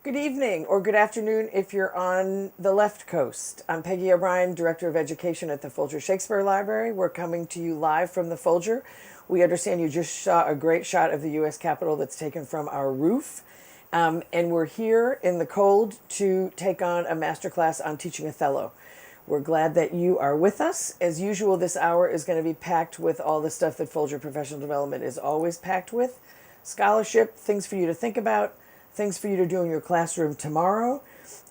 Good evening or good afternoon if you're on the left coast. I'm Peggy O'Brien, Director of Education at the Folger Shakespeare Library. We're coming to you live from the Folger. We understand you just saw a great shot of the U.S. Capitol that's taken from our roof. And we're here in the cold to take on a masterclass on teaching Othello. We're glad that you are with us. As usual, this hour is going to be packed with all the stuff that Folger Professional Development is always packed with. Scholarship, things for you to think about, things for you to do in your classroom tomorrow,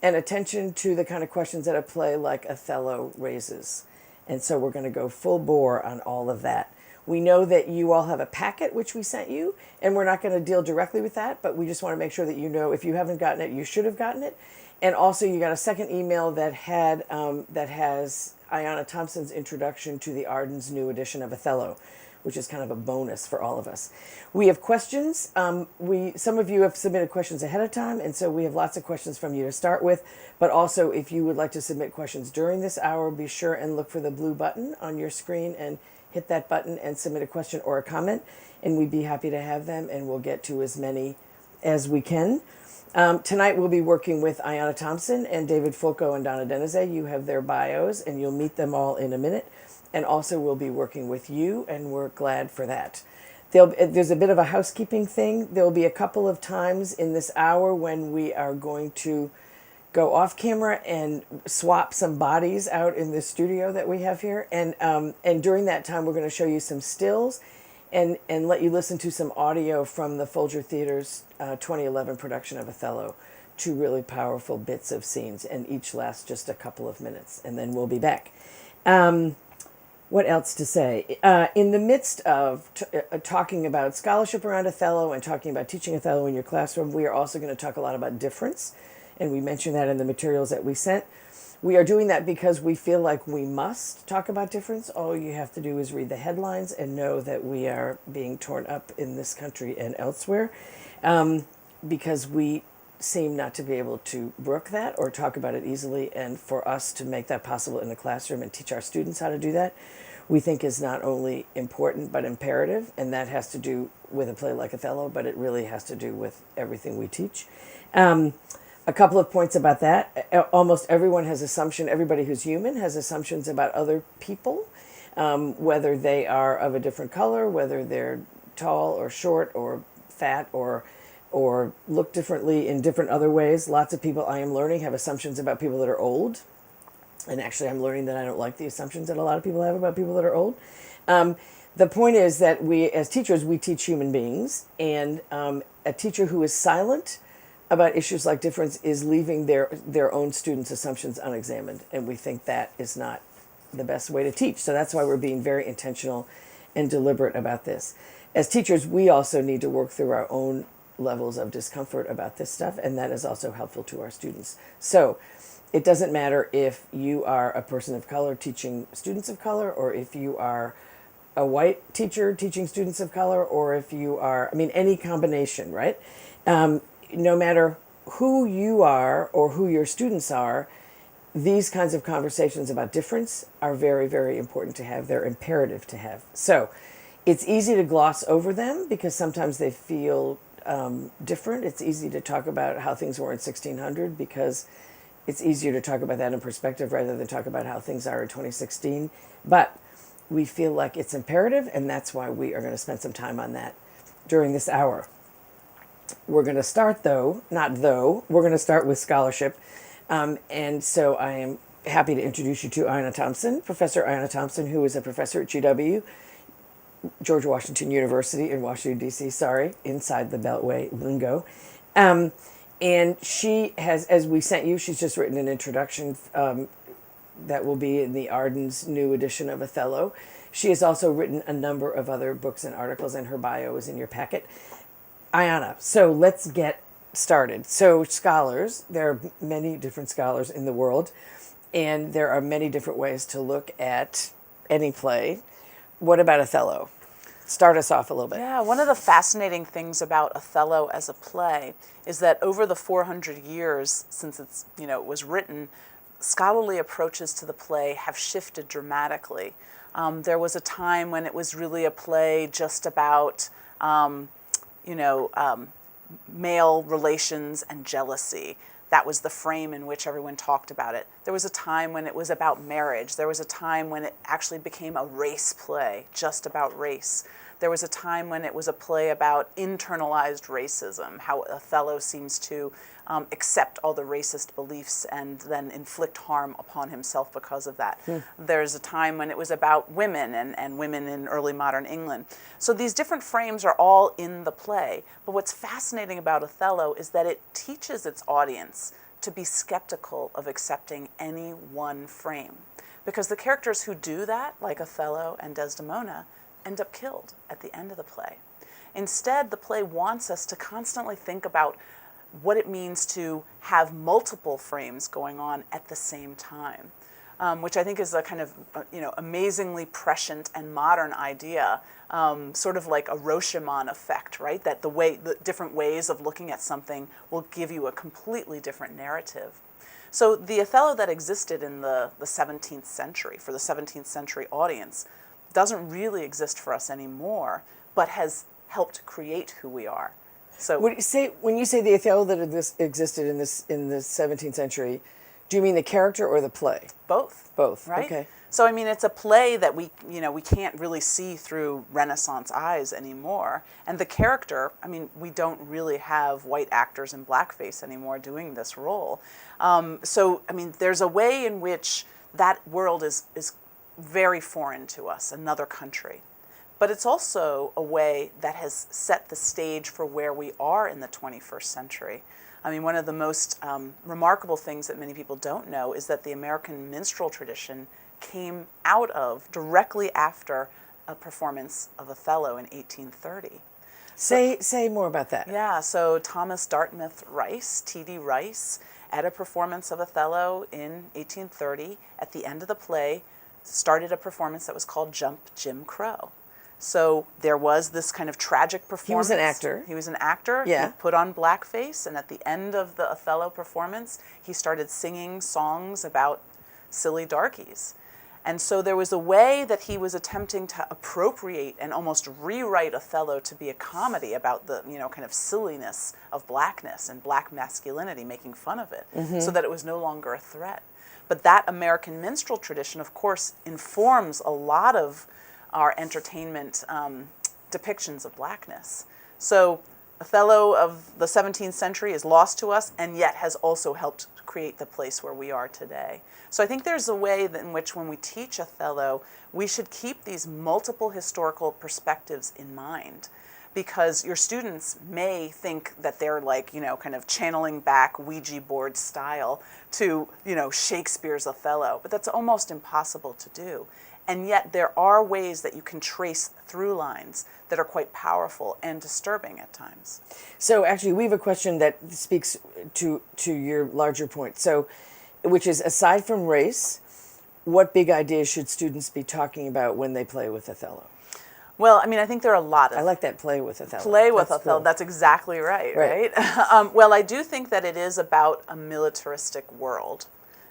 and attention to the kind of questions that a play like Othello raises. And so we're going to go full bore on all of that. We know that you all have a packet which we sent you, and we're not going to deal directly with that, but we just want to make sure that you know if you haven't gotten it, you should have gotten it. And also, you got a second email that has Ayanna Thompson's introduction to the Arden's new edition of Othello, which is kind of a bonus for all of us. We have questions. Some of you have submitted questions ahead of time, and so we have lots of questions from you to start with. But also, if you would like to submit questions during this hour, be sure and look for the blue button on your screen and hit that button and submit a question or a comment, and we'd be happy to have them, and we'll get to as many as we can. Tonight we'll be working with Ayanna Thompson and David Fulco and Donna Denizet. You have their bios, and you'll meet them all in a minute. And also we'll be working with you, and we're glad for that. There's a bit of a housekeeping thing. There'll be a couple of times in this hour when we are going to go off camera and swap some bodies out in the studio that we have here. And during that time, we're going to show you some stills and let you listen to some audio from the Folger Theater's 2011 production of Othello. Two really powerful bits of scenes, and each lasts just a couple of minutes, and then we'll be back. What else to say? In the midst of talking about scholarship around Othello and talking about teaching Othello in your classroom, we are also going to talk a lot about difference, and we mentioned that in the materials that we sent. We are doing that because we feel like we must talk about difference. All you have to do is read the headlines and know that we are being torn up in this country and elsewhere, because we seem not to be able to brook that or talk about it easily. And for us to make that possible in the classroom and teach our students how to do that, we think is not only important but imperative. And that has to do with a play like Othello, but it really has to do with everything we teach. A couple of points about that. Almost everyone has everybody who's human has assumptions about other people, whether they are of a different color, whether they're tall or short or fat or look differently in different other ways. Lots of people, I am learning, have assumptions about people that are old. And actually, I'm learning that I don't like the assumptions that a lot of people have about people that are old. The point is that we, as teachers, we teach human beings. And a teacher who is silent about issues like difference is leaving their own students' assumptions unexamined. And we think that is not the best way to teach. So that's why we're being very intentional and deliberate about this. As teachers, we also need to work through our own levels of discomfort about this stuff, and that is also helpful to our students. So it doesn't matter if you are a person of color teaching students of color, or if you are a white teacher teaching students of color, or if you are, any combination, right? No matter who you are or who your students are, these kinds of conversations about difference are very, very important to have. They're imperative to have. So it's easy to gloss over them because sometimes they feel different. It's easy to talk about how things were in 1600 because it's easier to talk about that in perspective rather than talk about how things are in 2016. But we feel like it's imperative, and that's why we are going to spend some time on that during this hour. We're going to start we're going to start with scholarship. And so I am happy to introduce you to Ayanna Thompson, Professor Ayanna Thompson, who is a professor at GW, George Washington University in Washington, D.C., inside the Beltway lingo. And she has, as we sent you, she's just written an introduction that will be in the Arden's new edition of Othello. She has also written a number of other books and articles, and her bio is in your packet. Ayanna, so let's get started. So scholars, there are many different scholars in the world, and there are many different ways to look at any play. What about Othello? Start us off a little bit. Yeah, one of the fascinating things about Othello as a play is that over the 400 years since it was written, scholarly approaches to the play have shifted dramatically. There was a time when it was really a play just about male relations and jealousy. That was the frame in which everyone talked about it. There was a time when it was about marriage. There was a time when it actually became a race play, just about race. There was a time when it was a play about internalized racism, how Othello seems to accept all the racist beliefs and then inflict harm upon himself because of that. There's a time when it was about women and women in early modern England. So these different frames are all in the play. But what's fascinating about Othello is that it teaches its audience to be skeptical of accepting any one frame. Because the characters who do that, like Othello and Desdemona, end up killed at the end of the play. Instead, the play wants us to constantly think about what it means to have multiple frames going on at the same time, which I think is a kind of amazingly prescient and modern idea, sort of like a Rashomon effect, right? That the different ways of looking at something will give you a completely different narrative. So the Othello that existed in the 17th century, for the 17th century audience, doesn't really exist for us anymore, but has helped create who we are. So when you say the Othello that existed in the 17th century, do you mean the character or the play? both. Both. Right? Okay. So I mean, it's a play that we can't really see through Renaissance eyes anymore. And the character, I mean, we don't really have white actors in blackface anymore doing this role. So I mean, there's a way in which that world is very foreign to us, another country. But it's also a way that has set the stage for where we are in the 21st century. I mean, one of the most remarkable things that many people don't know is that the American minstrel tradition came out of directly after a performance of Othello in 1830. Say more about that. Yeah, so Thomas Dartmouth Rice, T.D. Rice, at a performance of Othello in 1830, at the end of the play, started a performance that was called Jump Jim Crow. So there was this kind of tragic performance. He was an actor. He was an actor. Yeah. He put on blackface, and at the end of the Othello performance, he started singing songs about silly darkies. And so there was a way that he was attempting to appropriate and almost rewrite Othello to be a comedy about the, kind of silliness of blackness and black masculinity, making fun of it, so that it was no longer a threat. But that American minstrel tradition, of course, informs a lot of our entertainment depictions of blackness. So Othello of the 17th century is lost to us, and yet has also helped create the place where we are today. So I think there's a way in which when we teach Othello, we should keep these multiple historical perspectives in mind. Because your students may think that they're like, kind of channeling back Ouija board style to, Shakespeare's Othello, but that's almost impossible to do. And yet there are ways that you can trace through lines that are quite powerful and disturbing at times. So actually, we have a question that speaks to your larger point. So, which is, aside from race, what big ideas should students be talking about when they play with Othello? Well, I mean, I think there are a lot of... I like that, play with Othello. Play with That's Othello, cool. That's exactly right? Well, I do think that it is about a militaristic world.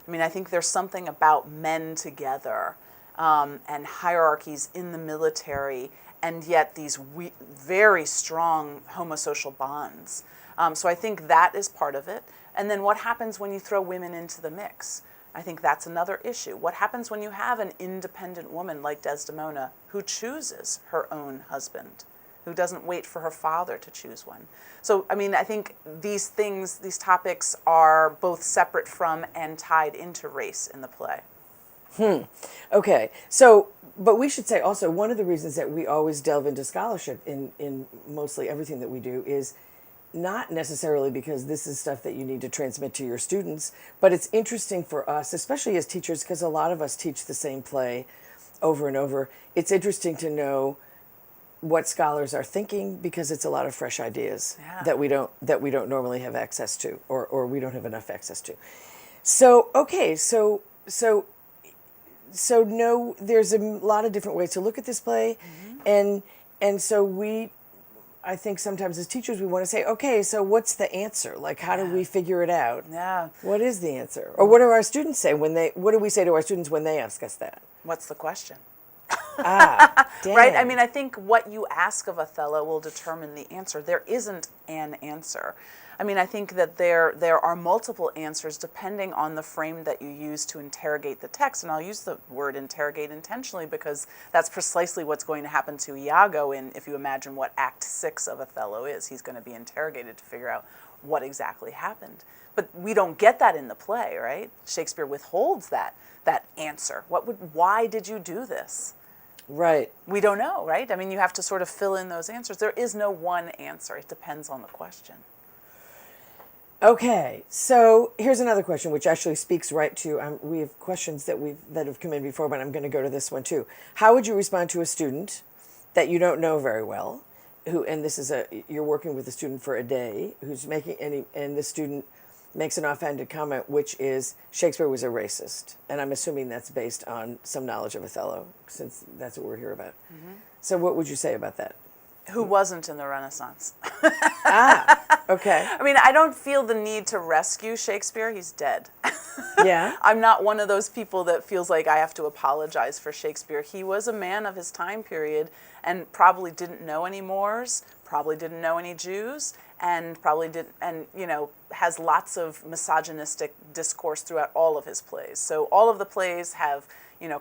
I mean, I think there's something about men together and hierarchies in the military, and yet these very strong homosocial bonds. So I think that is part of it. And then what happens when you throw women into the mix? I think that's another issue. What happens when you have an independent woman like Desdemona who chooses her own husband, who doesn't wait for her father to choose one? So, I mean, I think these topics are both separate from and tied into race in the play. Okay, so, but we should say also, one of the reasons that we always delve into scholarship in mostly everything that we do is not necessarily because this is stuff that you need to transmit to your students, but it's interesting for us, especially as teachers, because a lot of us teach the same play over and over. It's interesting to know what scholars are thinking, because it's a lot of fresh ideas that we don't normally have access to, or we don't have enough access to. So okay, so no, there's a lot of different ways to look at this play, and so I think sometimes as teachers we want to say, okay, so what's the answer? Like, how do we figure it out? Yeah. What is the answer? Or what do our students say what do we say to our students when they ask us that? What's the question? Dang. Right? I mean, I think what you ask of Othello will determine the answer. There isn't an answer. I mean, I think that there are multiple answers depending on the frame that you use to interrogate the text. And I'll use the word interrogate intentionally because that's precisely what's going to happen to Iago if you imagine what Act 6 of Othello is. He's going to be interrogated to figure out what exactly happened. But we don't get that in the play, right? Shakespeare withholds that answer. Why did you do this? Right. We don't know, right? I mean, you have to sort of fill in those answers. There is no one answer. It depends on the question. Okay, so here's another question, which actually speaks right to, we have questions that have come in before, but I'm going to go to this one too. How would you respond to a student that you don't know very well, and you're working with a student for a day, who's and the student makes an offhanded comment, which is Shakespeare was a racist, and I'm assuming that's based on some knowledge of Othello, since that's what we're here about. Mm-hmm. So what would you say about that? Who wasn't in the Renaissance? Okay. I mean, I don't feel the need to rescue Shakespeare. He's dead. Yeah. I'm not one of those people that feels like I have to apologize for Shakespeare. He was a man of his time period and probably didn't know any Moors, probably didn't know any Jews, and has lots of misogynistic discourse throughout all of his plays. So all of the plays have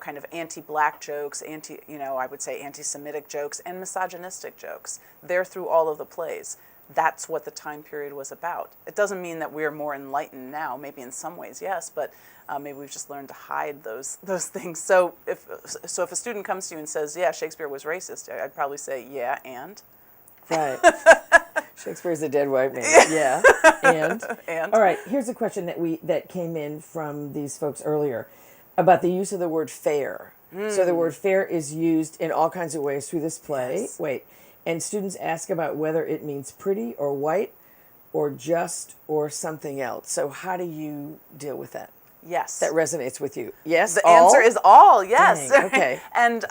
kind of anti-black jokes, I would say anti-Semitic jokes, and misogynistic jokes. They're through all of the plays. That's what the time period was about. It doesn't mean that we're more enlightened now. Maybe in some ways, yes, but maybe we've just learned to hide those things. So if a student comes to you and says, "Yeah, Shakespeare was racist," I'd probably say, "Yeah, and." Right. Shakespeare's a dead white man. Yeah. And. All right. Here's a question that came in from these folks earlier about the use of the word fair. So the word fair is used in all kinds of ways through this play. Yes. Wait. And students ask about whether it means pretty or white or just or something else. So how do you deal with that? Yes. That resonates with you. Yes. The all? answer is all. Yes. Dang, okay. And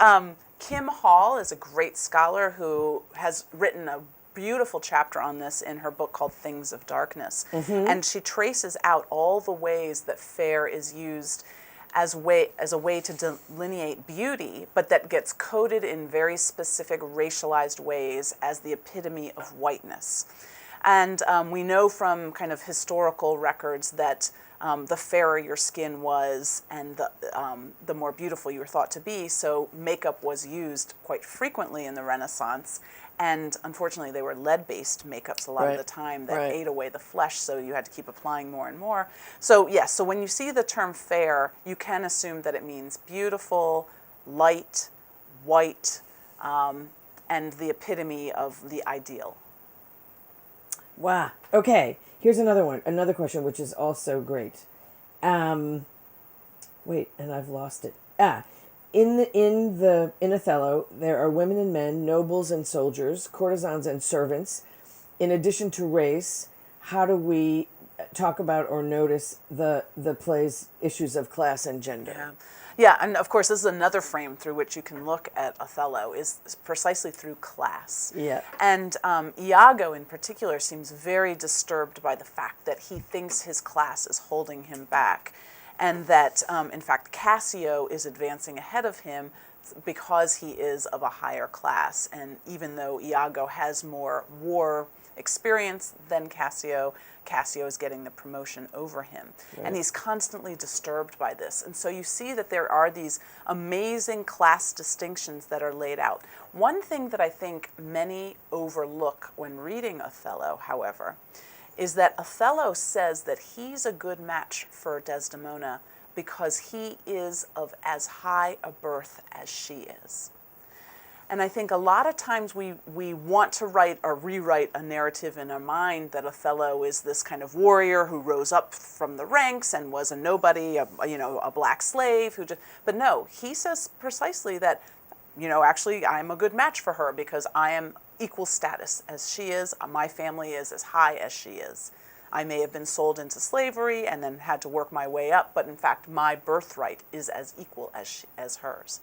Kim Hall is a great scholar who has written a beautiful chapter on this in her book called Things of Darkness. Mm-hmm. And she traces out all the ways that fair is used as a way to delineate beauty, but that gets coded in very specific racialized ways as the epitome of whiteness. And we know from kind of historical records that the fairer your skin was and the more beautiful you were thought to be, so makeup was used quite frequently in the Renaissance. And unfortunately, they were lead-based makeups a lot of the time that ate away the flesh, so you had to keep applying more and more. So yes, so when you see the term fair, you can assume that it means beautiful, light, white, and the epitome of the ideal. Wow. Okay. Here's another question, which is also great. Wait, and I've lost it. In Othello, there are women and men, nobles and soldiers, courtesans and servants. In addition to race, how do we talk about or notice the play's issues of class and gender? Yeah, and of course, this is another frame through which you can look at Othello, is precisely through class. Yeah. And Iago, in particular, seems very disturbed by the fact that he thinks his class is holding him back, and that, in fact, Cassio is advancing ahead of him because he is of a higher class. And even though Iago has more war experience than Cassio is getting the promotion over him. Right. And he's constantly disturbed by this. And so you see that there are these amazing class distinctions that are laid out. One thing that I think many overlook when reading Othello, however, is that Othello says that he's a good match for Desdemona because he is of as high a birth as she is. And I think a lot of times we want to write or rewrite a narrative in our mind that Othello is this kind of warrior who rose up from the ranks and was a nobody, a black slave but no, he says precisely that, actually I'm a good match for her because I am equal status as she is. My family is as high as she is. I may have been sold into slavery and then had to work my way up, but in fact my birthright is as equal as hers.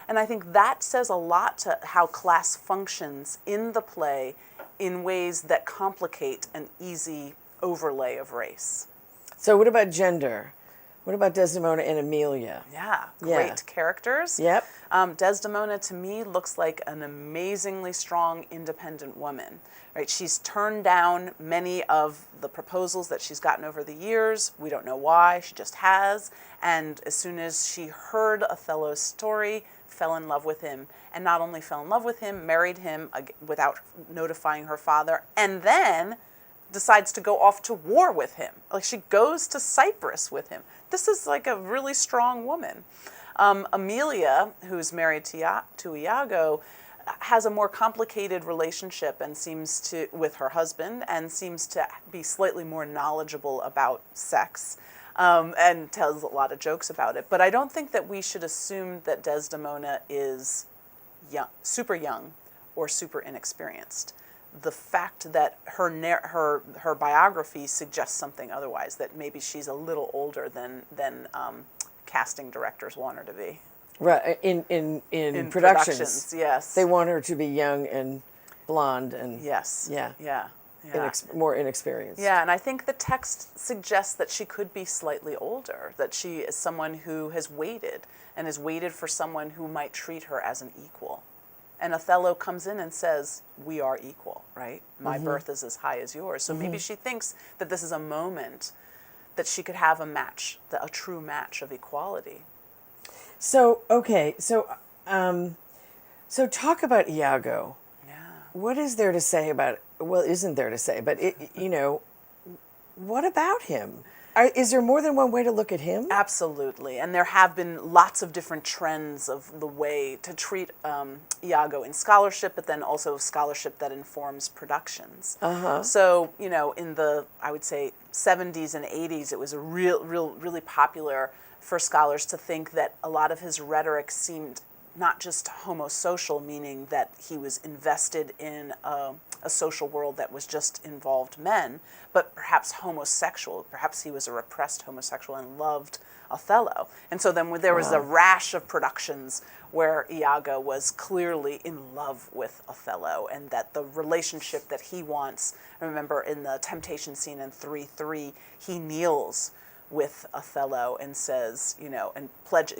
And I think that says a lot to how class functions in the play in ways that complicate an easy overlay of race. So what about gender? What about Desdemona and Amelia? Yeah, Yeah. great characters. Yep. Desdemona to me looks like an amazingly strong, independent woman. Right? She's turned down many of the proposals that she's gotten over the years. We don't know why, she just has. And as soon as she heard Othello's story, fell in love with him. And not only fell in love with him, married him without notifying her father, and then decides to go off to war with him. Like, she goes to Cyprus with him. This is like a really strong woman. Amelia, who's married to Iago, has a more complicated relationship and seems to with her husband, and seems to be slightly more knowledgeable about sex, and tells a lot of jokes about it. But I don't think that we should assume that Desdemona is super young or super inexperienced. The fact that her biography suggests something otherwise, that maybe she's a little older than casting directors want her to be. Right. In productions, yes. they want her to be young and blonde and Yes. yeah, Yeah. more inexperienced. Yeah, and I think the text suggests that she could be slightly older, that she is someone who has waited for someone who might treat her as an equal. And Othello comes in and says, we are equal, right? My birth is as high as yours. So maybe she thinks that this is a moment that she could have a match, a true match of equality. So, okay, so talk about Iago. Yeah. What is there to say about it? Well, isn't there to say, but what about him? Is there more than one way to look at him? Absolutely, and there have been lots of different trends of the way to treat Iago in scholarship, but then also scholarship that informs productions. So, in the, I would say, 70s and 80s, it was a really popular for scholars to think that a lot of his rhetoric seemed not just homosocial, meaning that he was invested in a social world that was just involved men, but perhaps homosexual. Perhaps he was a repressed homosexual and loved Othello. And so then there was a rash of productions where Iago was clearly in love with Othello, and that the relationship that he wants, remember in the temptation scene in 3:3, he kneels with Othello and says, and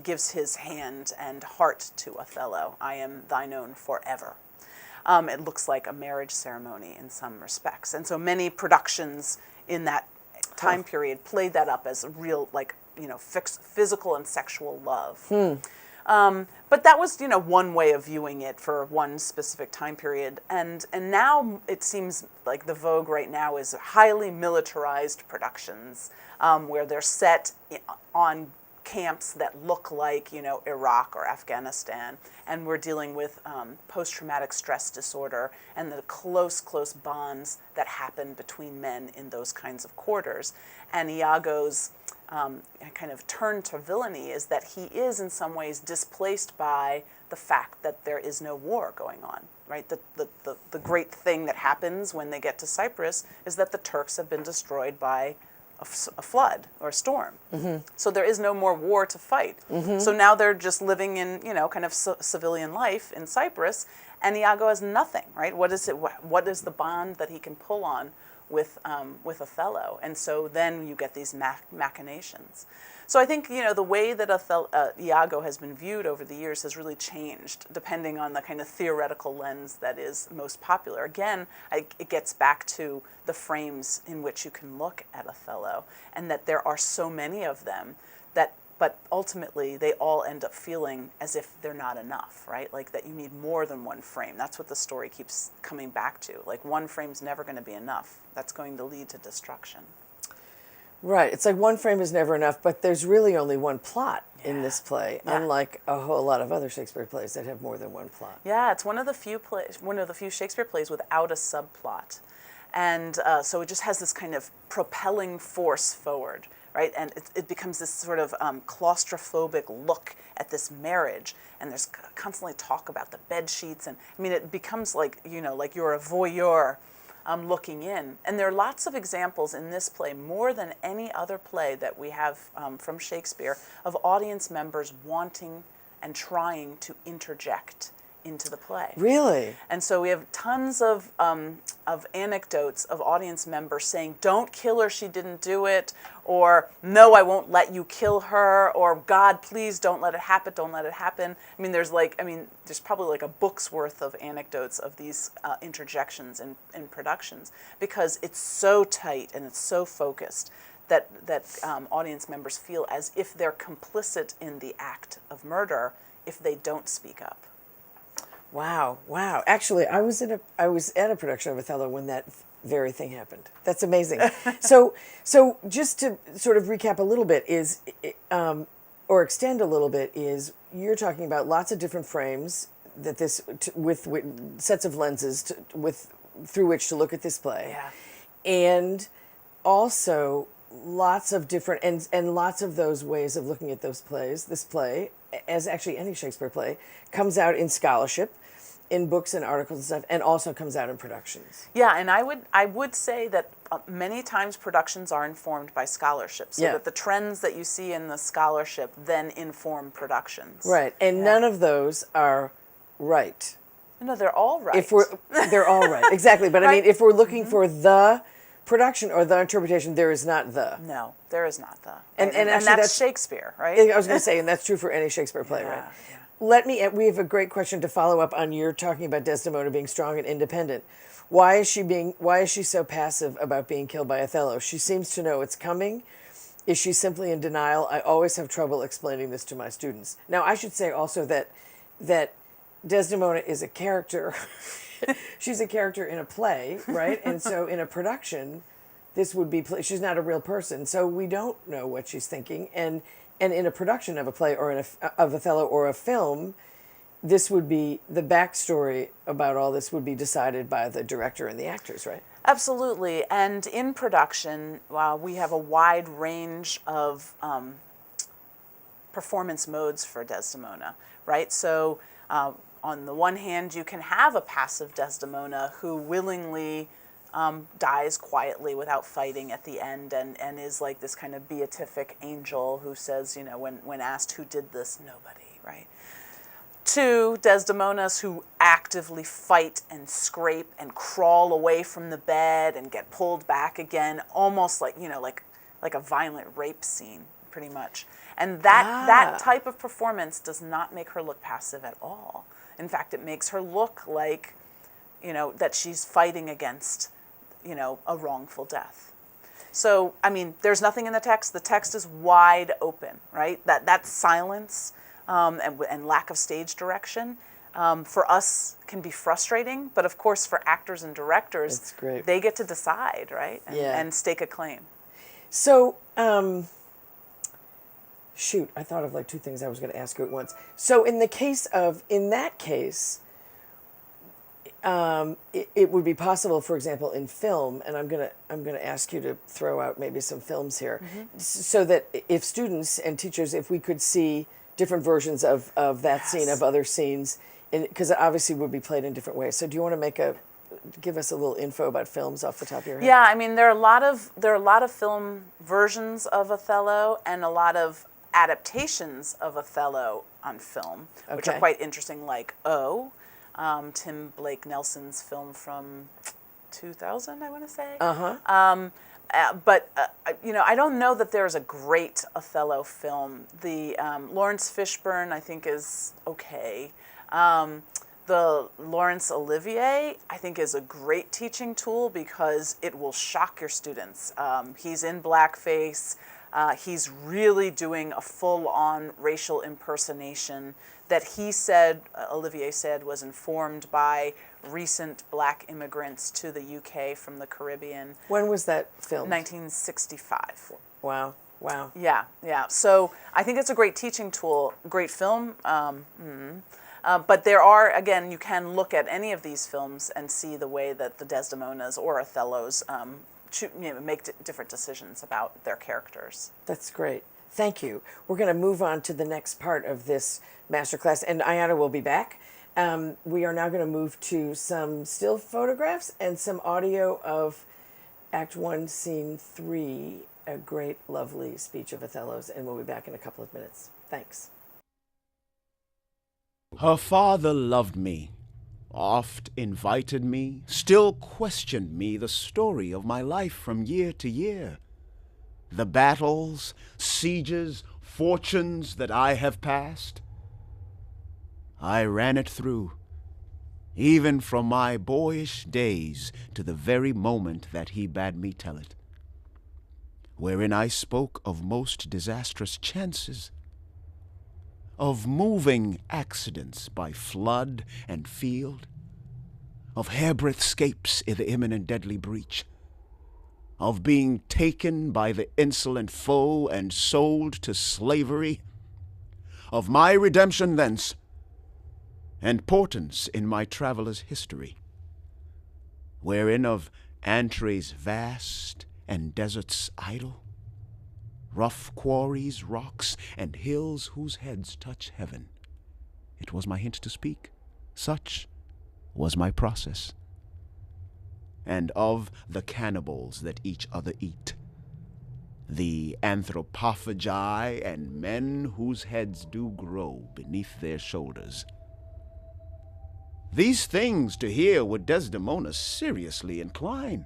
gives his hand and heart to Othello. I am thine own forever. It looks like a marriage ceremony in some respects. And so many productions in that time period played that up as a real, physical and sexual love. But that was, one way of viewing it for one specific time period. And now it seems like the vogue right now is highly militarized productions, where they're set on camps that look like, Iraq or Afghanistan, and we're dealing with post-traumatic stress disorder and the close bonds that happen between men in those kinds of quarters. And Iago's kind of turn to villainy is that he is in some ways displaced by the fact that there is no war going on, right? The great thing that happens when they get to Cyprus is that the Turks have been destroyed by a flood or a storm. So there is no more war to fight. So now they're just living in, kind of civilian life in Cyprus, and Iago has nothing, right? What is the bond that he can pull on with Othello? And so then you get these machinations. So I think, the way that Iago has been viewed over the years has really changed, depending on the kind of theoretical lens that is most popular. Again, it gets back to the frames in which you can look at Othello, and that there are so many of them but ultimately they all end up feeling as if they're not enough, right? Like that you need more than one frame. That's what the story keeps coming back to. Like one frame's never going to be enough. That's going to lead to destruction. Right. It's like one frame is never enough, but there's really only one plot in this play, unlike a whole lot of other Shakespeare plays that have more than one plot. Yeah, it's one of the few Shakespeare plays without a subplot. And so it just has this kind of propelling force forward, right? And it becomes this sort of claustrophobic look at this marriage. And there's constantly talk about the bed sheets. And I mean, it becomes like, like you're a voyeur looking in. And there are lots of examples in this play, more than any other play that we have from Shakespeare, of audience members wanting and trying to interject into the play. Really? And so we have tons of anecdotes of audience members saying, "Don't kill her, she didn't do it," or "No, I won't let you kill her," or "God, please don't let it happen, don't let it happen." I mean, there's probably like a book's worth of anecdotes of these interjections in productions, because it's so tight and it's so focused that audience members feel as if they're complicit in the act of murder if they don't speak up. Wow, wow. Actually, I was at a production of Othello when that very thing happened. That's amazing. So just to sort of recap a little bit or extend a little bit, is you're talking about lots of different frames that with sets of lenses through which to look at this play. Yeah. And also lots of different and lots of those ways of looking at this play, as actually any Shakespeare play, comes out in scholarship, in books and articles and stuff, and also comes out in productions. Yeah, and I would say that many times productions are informed by scholarship, so that the trends that you see in the scholarship then inform productions. Right, and none of those are right. No, they're all right. They're all right, exactly. But Right. I mean, if we're looking for the production or the interpretation, there is not the. No, there is not the. And actually that's Shakespeare, right? I was going to say, and that's true for any Shakespeare play, right? Yeah. We have a great question to follow up on. You're talking about Desdemona being strong and independent. Why is she so passive about being killed by Othello? She seems to know it's coming. Is she simply in denial? I always have trouble explaining this to my students. Now, I should say also that Desdemona is a character. She's a character in a play, right? And so in a production, this would be she's not a real person, so we don't know what she's thinking. And in a production of a play or of Othello or a film, this would be the backstory about all this would be decided by the director and the actors, right? Absolutely. And in production, we have a wide range of performance modes for Desdemona, right? So on the one hand, you can have a passive Desdemona who willingly dies quietly without fighting at the end, and is like this kind of beatific angel who says, when asked who did this, nobody, right? Two Desdemonas who actively fight and scrape and crawl away from the bed and get pulled back again, almost like a violent rape scene, pretty much. And that type of performance does not make her look passive at all. In fact, it makes her look like, that she's fighting against, a wrongful death. So, I mean, there's nothing in the text. The text is wide open, right? That silence and lack of stage direction for us can be frustrating, but of course for actors and directors, That's great. They get to decide, right? And stake a claim. So, shoot, I thought of like two things I was going to ask you at once. So in that case, it would be possible, for example, in film, and I'm gonna ask you to throw out maybe some films here, so that if students and teachers, if we could see different versions of that scene, of other scenes, because it obviously would be played in different ways. So do you want to give us a little info about films off the top of your head? Yeah, I mean, there are a lot of film versions of Othello and a lot of adaptations of Othello on film, which are quite interesting, like Tim Blake Nelson's film from 2000, I want to say. But I don't know that there's a great Othello film. The Lawrence Fishburne, I think, is okay. The Laurence Olivier, I think, is a great teaching tool because it will shock your students. He's in blackface. He's really doing a full-on racial impersonation that Olivier said, was informed by recent black immigrants to the UK from the Caribbean. When was that filmed? 1965. Wow. Yeah. So I think it's a great teaching tool, great film. But there are, again, you can look at any of these films and see the way that the Desdemonas or Othellos make different decisions about their characters. That's great. Thank you. We're going to move on to the next part of this masterclass, and Ayana will be back. We are now going to move to some still photographs and some audio of Act 1, Scene 3, a great, lovely speech of Othello's, and we'll be back in a couple of minutes. Thanks. Her father loved me, oft invited me, still questioned me the story of my life from year to year. The battles, sieges, fortunes that I have passed, I ran it through, even from my boyish days to the very moment that he bade me tell it, wherein I spoke of most disastrous chances, of moving accidents by flood and field, of hairbreadth scapes i' the imminent deadly breach, of being taken by the insolent foe and sold to slavery, of my redemption thence, and portents in my traveller's history, wherein of antres vast and deserts idle, rough quarries, rocks, and hills whose heads touch heaven. It was my hint to speak. Such was my process. And of the cannibals that each other eat, the anthropophagi and men whose heads do grow beneath their shoulders. These things to hear would Desdemona seriously incline,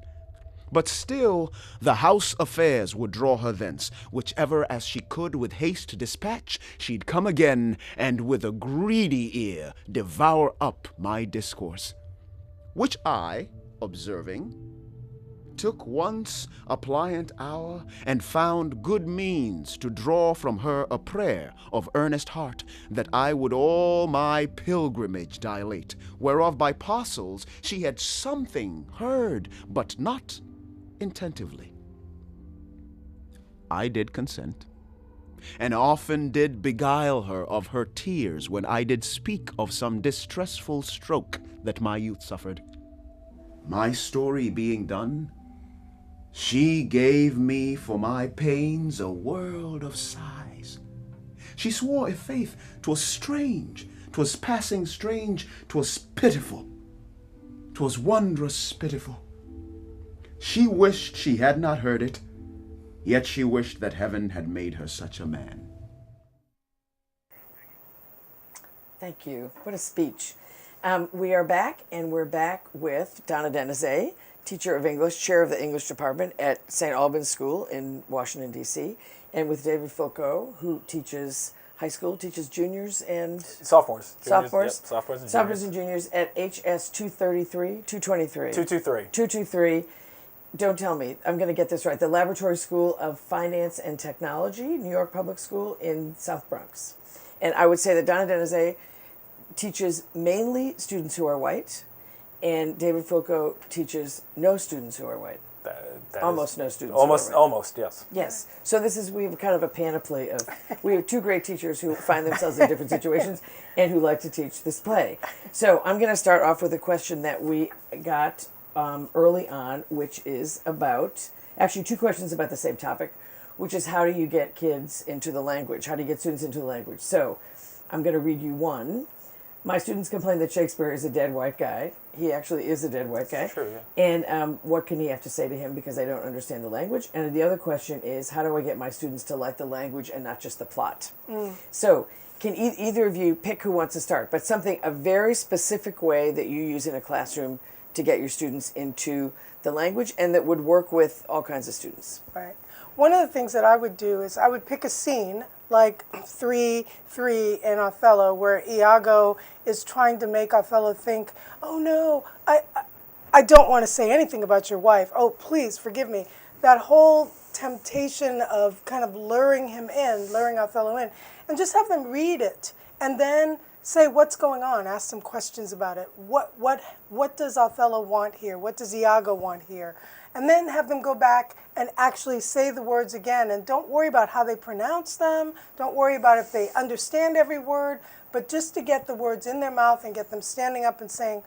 but still the house affairs would draw her thence, whichever as she could with haste dispatch, she'd come again, and with a greedy ear devour up my discourse, which I, observing, took once a pliant hour, and found good means to draw from her a prayer of earnest heart, that I would all my pilgrimage dilate, whereof by parcels she had something heard, but not intentively. I did consent, and often did beguile her of her tears when I did speak of some distressful stroke that my youth suffered. My story being done, she gave me for my pains a world of sighs. She swore, i' faith, 'twas strange, 'twas passing strange, 'twas pitiful, 'twas wondrous pitiful. She wished she had not heard it, yet she wished that heaven had made her such a man. Thank you. What a speech. We are back, and we're back with Donna Denizet, teacher of English, chair of the English department at St. Albans School in Washington, D.C., and with David Foucault, who teaches high school, teaches juniors and sophomores. Sophomores. Yep, sophomores and juniors. Sophomores and juniors at HS 233, 223. 223. 223. Don't tell me, I'm going to get this right. The Laboratory School of Finance and Technology, New York Public School in South Bronx. And I would say that Donna Denizet teaches mainly students who are white, and David Foucault teaches no students who are white. Almost no students. Almost, yes. Yes. So we have kind of a panoply of, we have two great teachers who find themselves in different situations and who like to teach this play. So I'm going to start off with a question that we got early on, which is about, actually two questions about the same topic, which is how do you get kids into the language? How do you get students into the language? So I'm going to read you one. My students complain that Shakespeare is a dead white guy. He actually is a dead white guy. Sure, yeah. And what can he have to say to him because I don't understand the language? And the other question is, how do I get my students to like the language and not just the plot? So can either of you pick who wants to start, but a very specific way that you use in a classroom to get your students into the language and that would work with all kinds of students? Right. One of the things that I would do is I would pick a scene like 3-3 in Othello, where Iago is trying to make Othello think, oh no, I don't want to say anything about your wife. Oh, please forgive me. That whole temptation of kind of luring Othello in, and just have them read it and then say what's going on, ask them questions about it. What does Othello want here? What does Iago want here? And then have them go back and actually say the words again. And don't worry about how they pronounce them. Don't worry about if they understand every word. But just to get the words in their mouth and get them standing up and saying,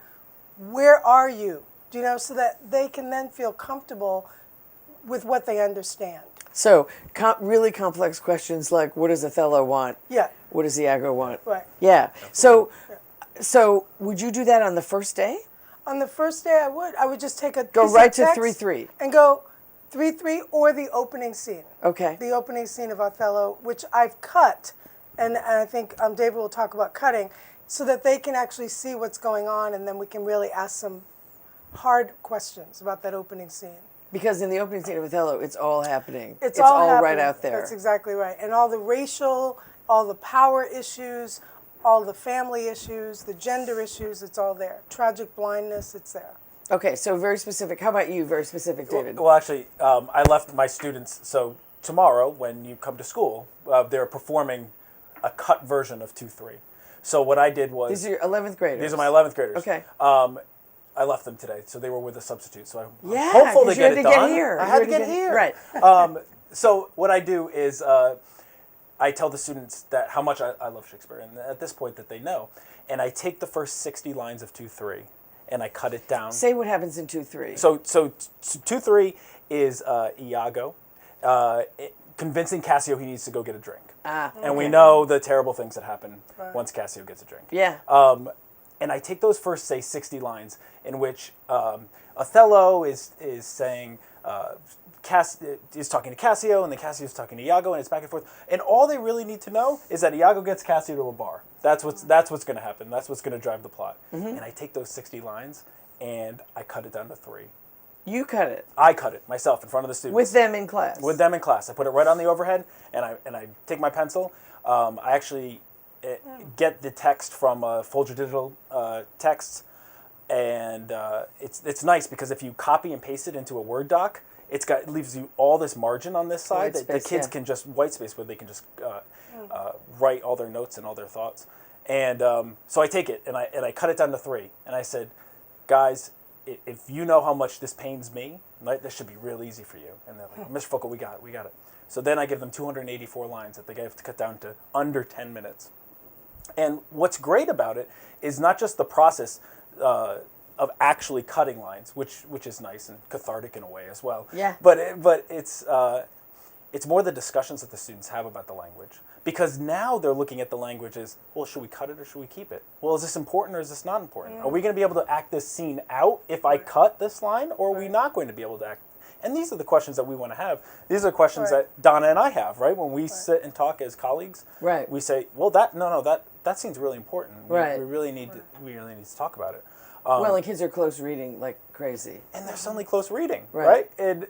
where are you? Do you know, so that they can then feel comfortable with what they understand. So really complex questions like, what does Othello want? Yeah. What does Iago want? Right. Yeah. So would you do that on the first day? On the first day, I would just take a Go piece right of to text 3-3. and go 3-3 or the opening scene. Okay. The opening scene of Othello, which I've cut, and I think David will talk about cutting. so that they can actually see what's going on, and then we can really ask some hard questions about that opening scene. Because in the opening scene of Othello, it's all happening. It's all right happening. out there. That's exactly right. And all the racial, all the power issues, all the family issues, the gender issues, it's all there. Tragic blindness, it's there. Okay, so very specific. How about you? Very specific, David. Well, actually, I left my students. So tomorrow, when you come to school, they're performing a cut version of 2-3. So what I did was These are your 11th graders. these are my 11th graders. Okay. I left them today, so they were with a substitute. So I'm Yeah, hopeful 'cause to you get had it to get done. here. I You had had to to get get- here. right. So what I do is I tell the students that how much I love Shakespeare, and at this point that they know, and I take the first 60 lines of 2-3 and I cut it down. Say what happens in 2-3. So 2-3 is Iago convincing Cassio he needs to go get a drink. And we know the terrible things that happen once Cassio gets a drink. Yeah. And I take those first, say, 60 lines in which Othello is saying, is talking to Cassio, and then Cassio is talking to Iago, and it's back and forth. And all they really need to know is that Iago gets Cassio to a bar. That's what's going to happen. That's what's going to drive the plot. And I take those 60 lines and I cut it down to 3. You cut it. I cut it myself in front of the students. With them in class. With them in class. I put it right on the overhead, and I take my pencil. I actually get the text from Folger Digital Texts, and it's nice because if you copy and paste it into a Word doc, it leaves you all this margin on this side White that the space, kids yeah. can just white space where they can just write all their notes and all their thoughts. And so I take it and I cut it down to 3, and I said, guys, if you know how much this pains me, right, this should be real easy for you. And they're like, Mr. Foucault, we got it. So then I give them 284 lines that they have to cut down to under 10 minutes. And what's great about it is not just the process of actually cutting lines, which is nice and cathartic in a way as well. Yeah. But it's more the discussions that the students have about the language. Because now they're looking at the language as, well, should we cut it or should we keep it? Well, is this important or is this not important? Are we going to be able to act this scene out if I cut this line, or are we not going to be able to act? And these are the questions that we want to have. These are questions that Donna and I have, right? When we sit and talk as colleagues, Right. we say, well, that seems really important. Right. We really need to talk about it. Well, and kids are close reading like crazy. And they're suddenly close reading, Right. right? And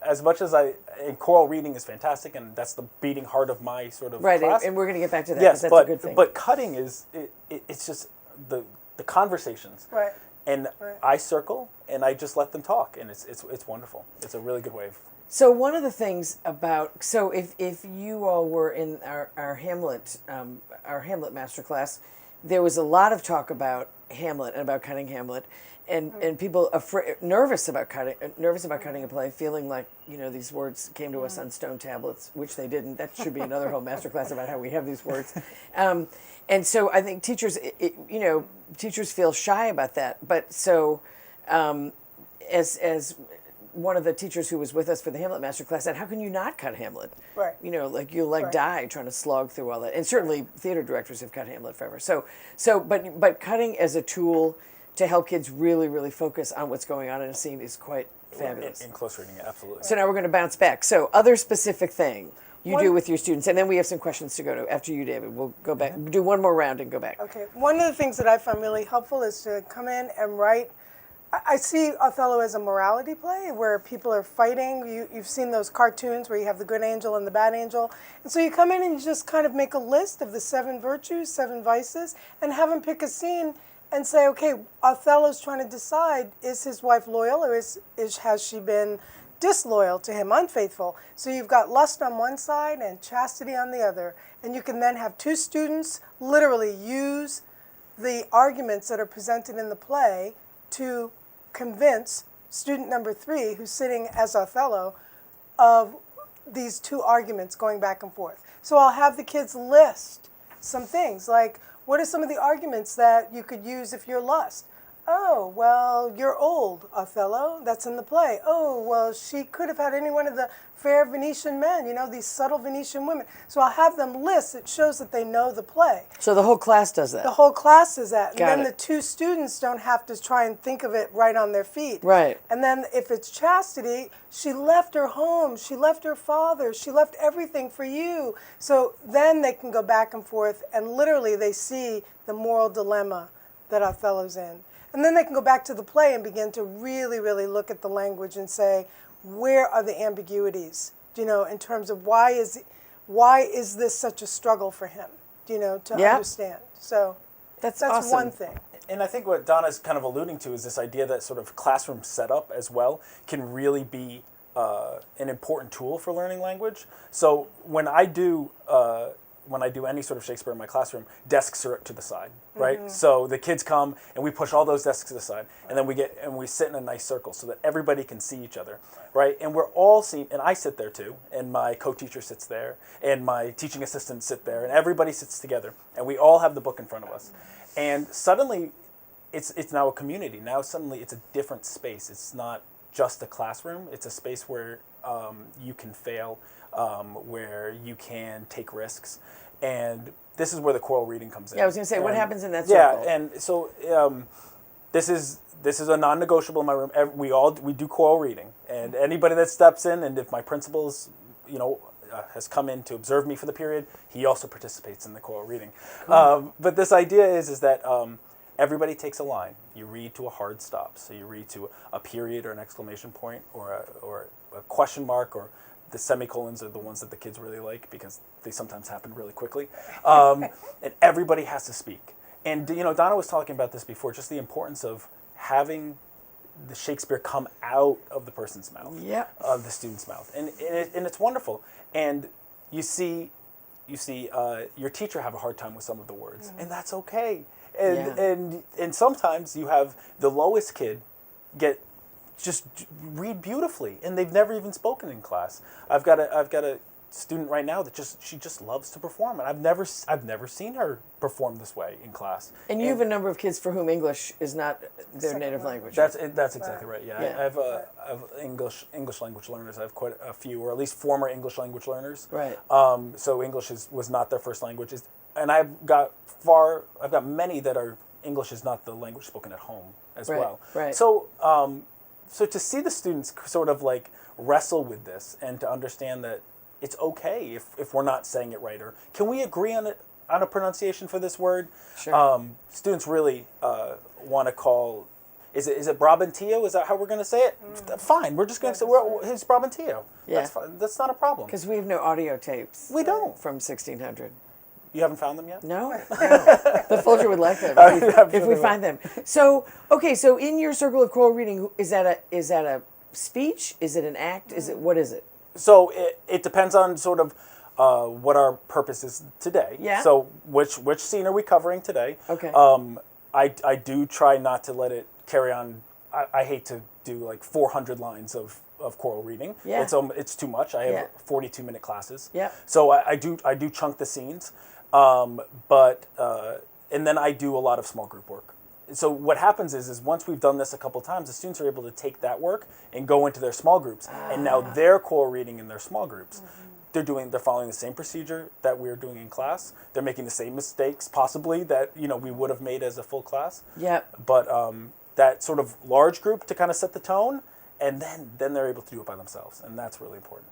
as much as and choral reading is fantastic, and that's the beating heart of my sort of Right, class. and we're going to get back to that. Yes, 'cause that's but a good thing. but cutting is it's just the conversations. Right. And Right. I circle and I just let them talk, and it's wonderful. It's a really good way of. So one of the things about if you all were in our Hamlet masterclass, there was a lot of talk about Hamlet and about cutting Hamlet, and people nervous about cutting a play, feeling like these words came to us on stone tablets, which they didn't. That should be another whole masterclass about how we have these words, and so I think teachers feel shy about that. But so as one of the teachers who was with us for the Hamlet masterclass said, how can you not cut Hamlet? Right. Like you'll Right. die trying to slog through all that. And certainly theater directors have cut Hamlet forever. But cutting as a tool to help kids really, really focus on what's going on in a scene is quite fabulous. In close reading, absolutely. So now we're going to bounce back. So other specific thing you do One- with your students, and then we have some questions to go to after you, David. We'll go back, do one more round and go back. Okay. One of the things that I find really helpful is to come in and write. I see Othello as a morality play where people are fighting. You've seen those cartoons where you have the good angel and the bad angel. And so you come in and you just kind of make a list of the 7 virtues, 7 vices, and have them pick a scene and say, okay, Othello's trying to decide, is his wife loyal or has she been disloyal to him, unfaithful? So you've got lust on one side and chastity on the other. And you can then have 2 students literally use the arguments that are presented in the play to convince student number 3, who's sitting as Othello, of these 2 arguments going back and forth. So I'll have the kids list some things like, what are some of the arguments that you could use if you're lust? Oh, well, you're old, Othello. That's in the play. Oh, well, she could have had any one of the fair Venetian men, these subtle Venetian women. So I'll have them list. It shows that they know the play. So the whole class does that. The whole class does that. And Got then it. the two students don't have to try and think of it right on their feet. Right. And then if it's chastity, she left her home, she left her father, she left everything for you. So then they can go back and forth, and literally they see the moral dilemma that Othello's in. And then they can go back to the play and begin to really, really look at the language and say, where are the ambiguities, in terms of why is this such a struggle for him, to Yeah. understand. So That's that's awesome. one thing. And I think what Donna's kind of alluding to is this idea that sort of classroom setup as well can really be an important tool for learning language. So when I do any sort of Shakespeare in my classroom, desks are to the side, right? So the kids come and we push all those desks to the side, and then we sit in a nice circle so that everybody can see each other, right? And we're all seeing, and I sit there too, and my co-teacher sits there, and my teaching assistants sit there, and everybody sits together, and we all have the book in front of us. And suddenly, it's now a community. Now suddenly it's a different space. It's not just a classroom. It's a space where you can fail, where you can take risks, and this is where the choral reading comes in. Yeah, I was going to say, what And- happens in that circle? Yeah, and so this is a non-negotiable in my room. We do choral reading, and anybody that steps in, and if my principal is, has come in to observe me for the period, he also participates in the choral reading. But this idea is that everybody takes a line. You read to a hard stop. So you read to a period or an exclamation point or a question mark, or the semicolons are the ones that the kids really like because they sometimes happen really quickly. And everybody has to speak. And Donna was talking about this before, just the importance of having the Shakespeare come out of the person's mouth, of the student's mouth, and it's wonderful. And you see your teacher have a hard time with some of the words, and that's okay. And sometimes you have the lowest kid just read beautifully, and they've never even spoken in class. I've got a student right now that she just loves to perform, and I've never seen her perform this way in class. And you have a number of kids for whom English is not their native language. That's exactly right. Yeah, Yeah. I have English language learners. I have quite a few, or at least former English language learners. Right. So English was not their first language, and I've got many that are English is not the language spoken at home as Right, well. right. So to see the students sort of like wrestle with this and to understand that it's okay if we're not saying it right, or can we agree on a pronunciation for this word? Sure. Students really want to call. Is it Brabantio? Is that how we're going to say it? Fine, we're just going to say it's Brabantio. Yeah. That's fine. That's not a problem. Because we have no audio tapes. We don't. From 1600. You haven't found them yet? No. The Folger would like them if we find them. So, okay, so in your circle of choral reading, is that a speech? Is it an act? What is it? So it depends on sort of what our purpose is today. Yeah. So which scene are we covering today? Okay. I do try not to let it carry on. I hate to do like 400 lines of choral reading. Yeah. It's too much. I have Yeah. 42-minute classes. Yeah. So I do chunk the scenes, but and then I do a lot of small group work. So what happens is once we've done this a couple times, the students are able to take that work and go into their small groups, and now they're choral reading in their small groups. They're following the same procedure that we're doing in class. They're making the same mistakes possibly that we would have made as a full class. Yeah. But that sort of large group to kind of set the tone, and then they're able to do it by themselves, and that's really important.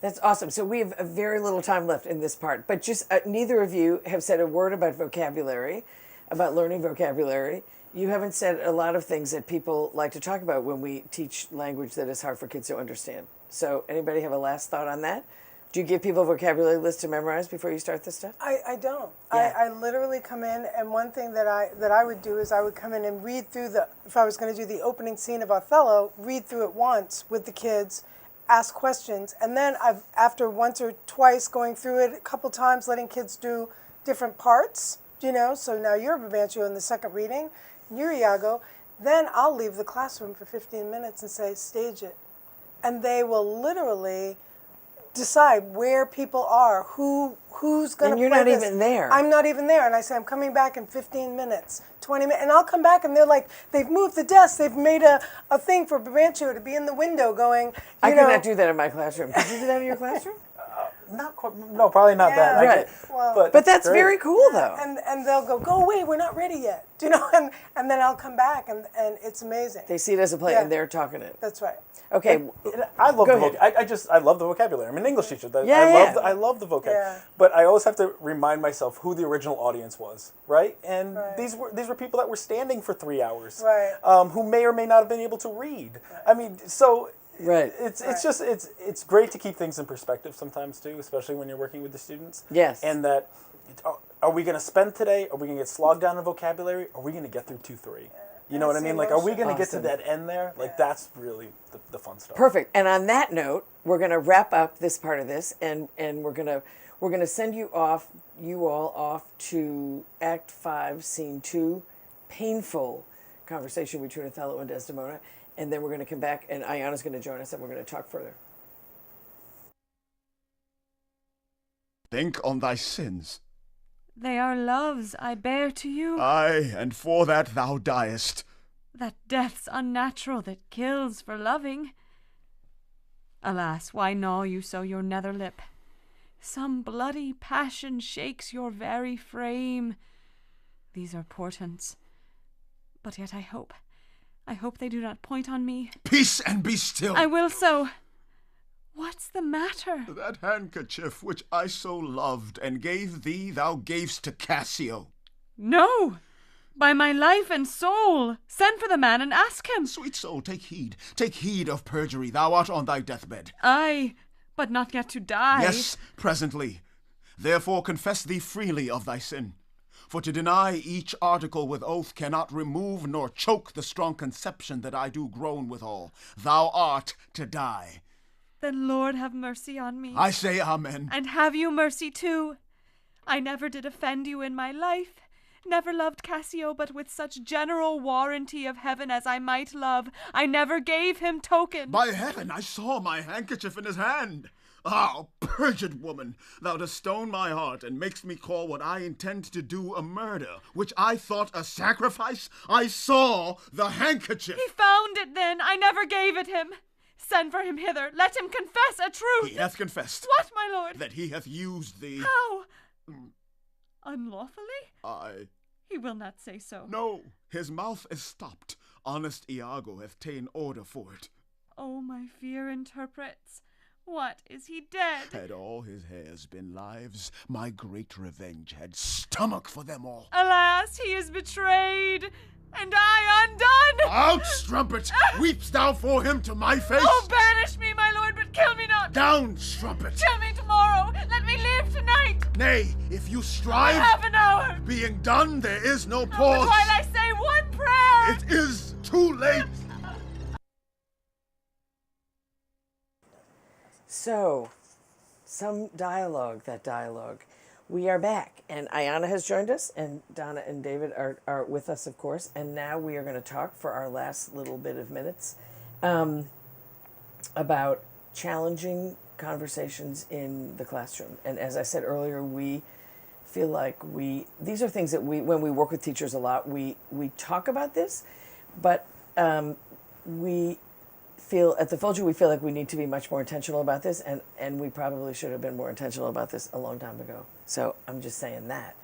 That's awesome. So we have a very little time left in this part, but just neither of you have said a word about vocabulary, about learning vocabulary. You haven't said a lot of things that people like to talk about when we teach language that is hard for kids to understand. So anybody have a last thought on that? Do you give people a vocabulary list to memorize before you start this stuff? I don't. Yeah. I literally come in, and one thing that I would do is I would come in and read through if I was going to do the opening scene of Othello, read through it once with the kids, ask questions, and then after once or twice going through it a couple times, letting kids do different parts, so now you're Brabantio in the second reading, you're Iago, then I'll leave the classroom for 15 minutes and say, stage it. And they will literally decide where people are, who's going to play And you're not this. even there. I'm not even there. And I say, I'm coming back in 15 minutes, 20 minutes. And I'll come back and they're like, they've moved the desk. They've made a thing for Babancho to be in the window going, I you could know. not do that in my classroom. Could you do that in your classroom? Not quite, no, probably not that. Yeah. Right. Well, But that's great. very cool, though. And they'll go away, we're not ready yet. Do you know? And then I'll come back and it's amazing. They see it as a play, Yeah. and they're talking it. That's right. Okay. And I love Go the I love the vocabulary. I'm an English teacher. Yeah. I love the vocab. Yeah. But I always have to remind myself who the original audience was, right? And Right. these were people that were standing for 3 hours, Right. who may or may not have been able to read. I mean, so Right. it's just it's great to keep things in perspective sometimes too, especially when you're working with the students. Yes. And that are we going to spend today? Are we going to get slogged down in vocabulary? Are we going to get through 2-3? You know what I It's mean? Like, are we emotion. going to get to Awesome. that end there? Like, that's really the fun stuff. Perfect. And on that note, we're going to wrap up this part of this, and we're gonna send you all off to Act 5, Scene 2, painful conversation between Othello and Desdemona, and then we're going to come back, and Ayana's going to join us, and we're going to talk further. Think on thy sins. They are loves I bear to you, Aye, and for that thou diest. that death's unnatural that kills for loving. Alas, why gnaw you so your nether lip? Some bloody passion shakes your very frame. These are portents, but yet I hope they do not point on me. Peace and be still. I will so. What's the matter? That handkerchief which I so loved and gave thee, thou gavest to Cassio. No! By my life and soul! Send for the man and ask him. Sweet soul, take heed of perjury. Thou art on thy deathbed. Aye, but not yet to die. Yes, presently. Therefore confess thee freely of thy sin. For to deny each article with oath cannot remove nor choke the strong conception that I do groan withal. Thou art to die. Then Lord have mercy on me. I say amen. And have you mercy too. I never did offend you in my life, never loved Cassio but with such general warranty of heaven as I might love. I never gave him token. By heaven, I saw my handkerchief in his hand. Ah, perjured woman, thou dost stone my heart and makest me call what I intend to do a murder, which I thought a sacrifice. I saw the handkerchief. He found it then. I never gave it him. Send for him hither. Let him confess a truth. He hath confessed What, my lord? that he hath used thee. How? Unlawfully? I He will not say so. No, his mouth is stopped. Honest Iago hath ta'en order for it. Oh, my fear interprets. What, is he dead? Had all his hairs been lives, my great revenge had stomach for them all. Alas, he is betrayed, and I undone! Out, strumpet! Weepst thou for him to my face? Oh, banish me, my lord, but kill me not! Down, strumpet! Kill me tomorrow! Let me live tonight! Nay, if you I strive, have an hour! being done, there is no Oh, but pause. while I say one prayer! It is too late. So, that dialogue. We are back, and Ayana has joined us, and Donna and David are with us, of course, and now we are going to talk for our last little bit of minutes about challenging conversations in the classroom. And as I said earlier, we feel like these are things that when we work with teachers a lot, we talk about this, but we feel at the Folger, we feel like we need to be much more intentional about this, and we probably should have been more intentional about this a long time ago. So I'm just saying that.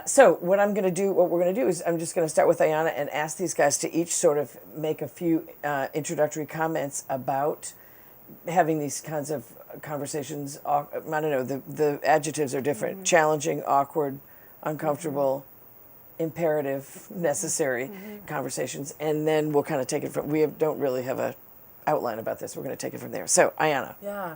So what we're going to do is I'm just going to start with Ayana and ask these guys to each sort of make a few introductory comments about having these kinds of conversations. I don't know, the adjectives are different. Mm-hmm. Challenging, awkward, uncomfortable, imperative, necessary conversations, and then we'll kind of take it from. Don't really have a outline about this. We're going to take it from there. So, Ayana. Yeah,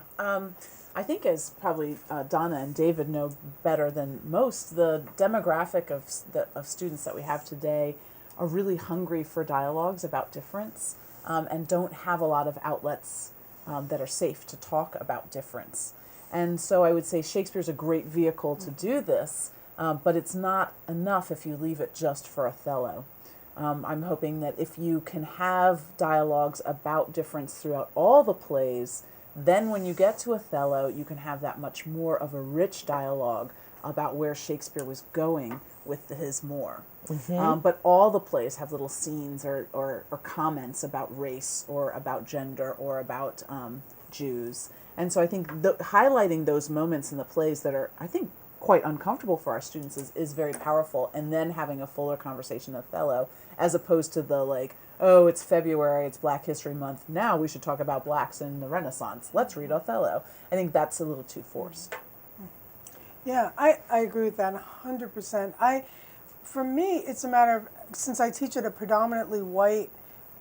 I think as probably Donna and David know better than most, the demographic of students that we have today are really hungry for dialogues about difference and don't have a lot of outlets that are safe to talk about difference. And so I would say Shakespeare's a great vehicle to do this, but it's not enough if you leave it just for Othello. I'm hoping that if you can have dialogues about difference throughout all the plays, Then when you get to Othello, you can have that much more of a rich dialogue about where Shakespeare was going with his Moor. But all the plays have little scenes or comments about race or about gender or about Jews. And so I think highlighting those moments in the plays that are, I think, quite uncomfortable for our students is very powerful. And then having a fuller conversation with Othello, as opposed to the like, oh, it's February, it's Black History Month, now we should talk about blacks in the Renaissance. Let's read Othello. I think that's a little too forced. Yeah, I agree with that 100%. For me, it's a matter of, since I teach at a predominantly white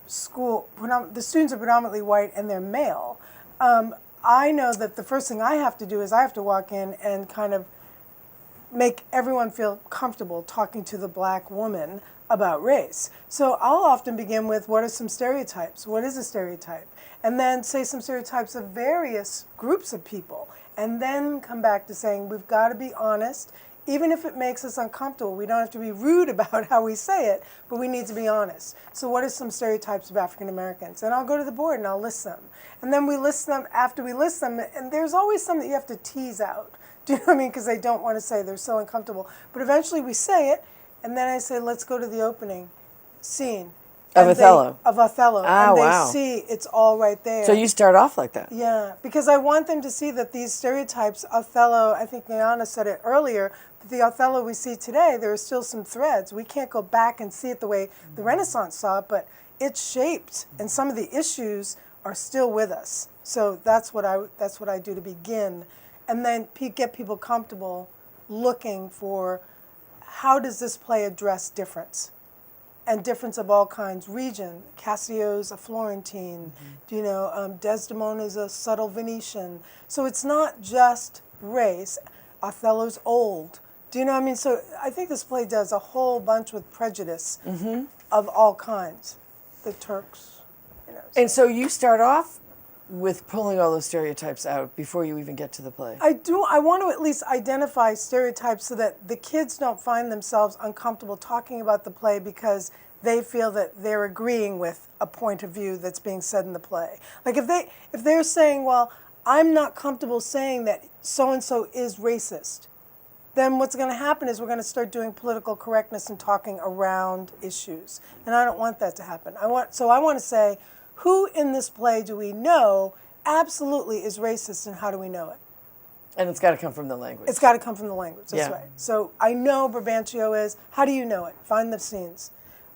school, the students are predominantly white and they're male, I know that the first thing I have to do is I have to walk in and kind of make everyone feel comfortable talking to the black woman about race. So I'll often begin with, what are some stereotypes? What is a stereotype? And then say some stereotypes of various groups of people. And then come back to saying, we've got to be honest, even if it makes us uncomfortable. We don't have to be rude about how we say it, but we need to be honest. So what are some stereotypes of African Americans? And I'll go to the board and I'll list them. And then we list them after we list them, and there's always some that you have to tease out. Do you know what I mean? Because they don't want to say, they're so uncomfortable. But eventually we say it, and then I say, let's go to the opening scene. Of Othello. Of Othello. Ah, and they wow. see it's all right there. So you start off like that. Yeah, because I want them to see that these stereotypes, Othello, I think Niana said it earlier, but the Othello we see today, there are still some threads. We can't go back and see it the way the Renaissance saw it, but it's shaped, and some of the issues are still with us. So that's what I do to begin, and then get people comfortable looking for, how does this play address difference? And difference of all kinds, region. Cassio's a Florentine, Desdemona's a subtle Venetian. So it's not just race. Othello's old. Do you know what I mean? So I think this play does a whole bunch with prejudice of all kinds. The Turks, And so you start off with pulling all those stereotypes out before you even get to the play. I do. I want to at least identify stereotypes so that the kids don't find themselves uncomfortable talking about the play because they feel that they're agreeing with a point of view that's being said in the play. Like if they're saying, well, I'm not comfortable saying that so-and-so is racist, then what's going to happen is we're going to start doing political correctness and talking around issues. And I don't want that to happen. I want to say, who in this play do we know absolutely is racist, and how do we know it? And it's got to come from the language. It's got to come from the language, that's Yeah. right. So I know Brabantio is, how do you know it? Find the scenes,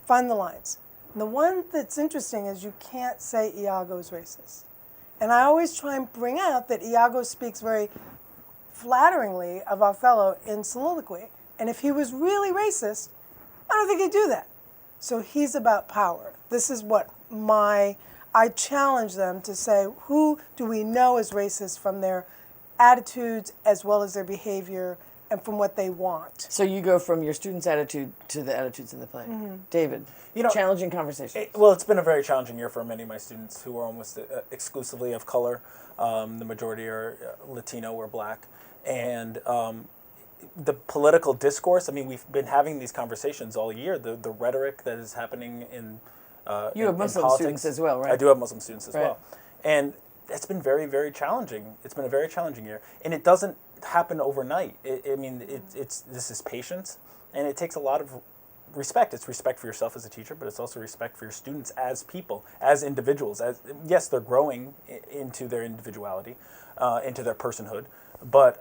find the lines. And the one that's interesting is you can't say Iago's racist. And I always try and bring out that Iago speaks very flatteringly of Othello in soliloquy. And if he was really racist, I don't think he'd do that. So he's about power. This is what I challenge them to say, who do we know is racist from their attitudes as well as their behavior and from what they want? So you go from your students' attitude to the attitudes in the play. David, challenging conversation. It's been a very challenging year for many of my students who are almost exclusively of color. The majority are Latino or Black. And the political discourse, we've been having these conversations all year. The rhetoric that is happening in You have Muslim politics. Students as well, right? I do have Muslim students as Right. well. And it's been very, very challenging. It's been a very challenging year. And it doesn't happen overnight. This is patience, and it takes a lot of respect. It's respect for yourself as a teacher, but it's also respect for your students as people, as individuals. Yes, they're growing into their individuality, into their personhood, but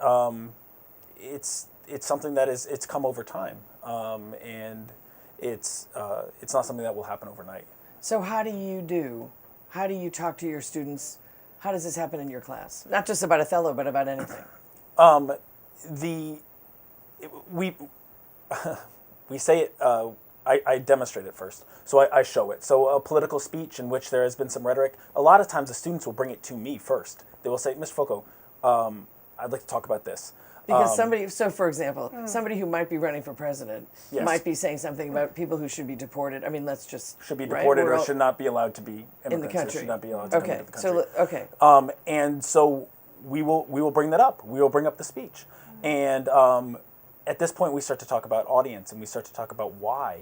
it's something that it's come over time, and it's not something that will happen overnight. So how do you talk to your students? How does this happen in your class? Not just about Othello, but about anything. We say it, I demonstrate it first. So I show it. So a political speech in which there has been some rhetoric, a lot of times the students will bring it to me first. They will say, Mr. Foucault, I'd like to talk about this. Because for example, somebody who might be running for president might be saying something about people who should be deported. Should be deported or should not be allowed to be immigrants. in the country. Should not be allowed to come into the country. And so we will bring that up. We will bring up the speech. And at this point, we start to talk about audience and we start to talk about why.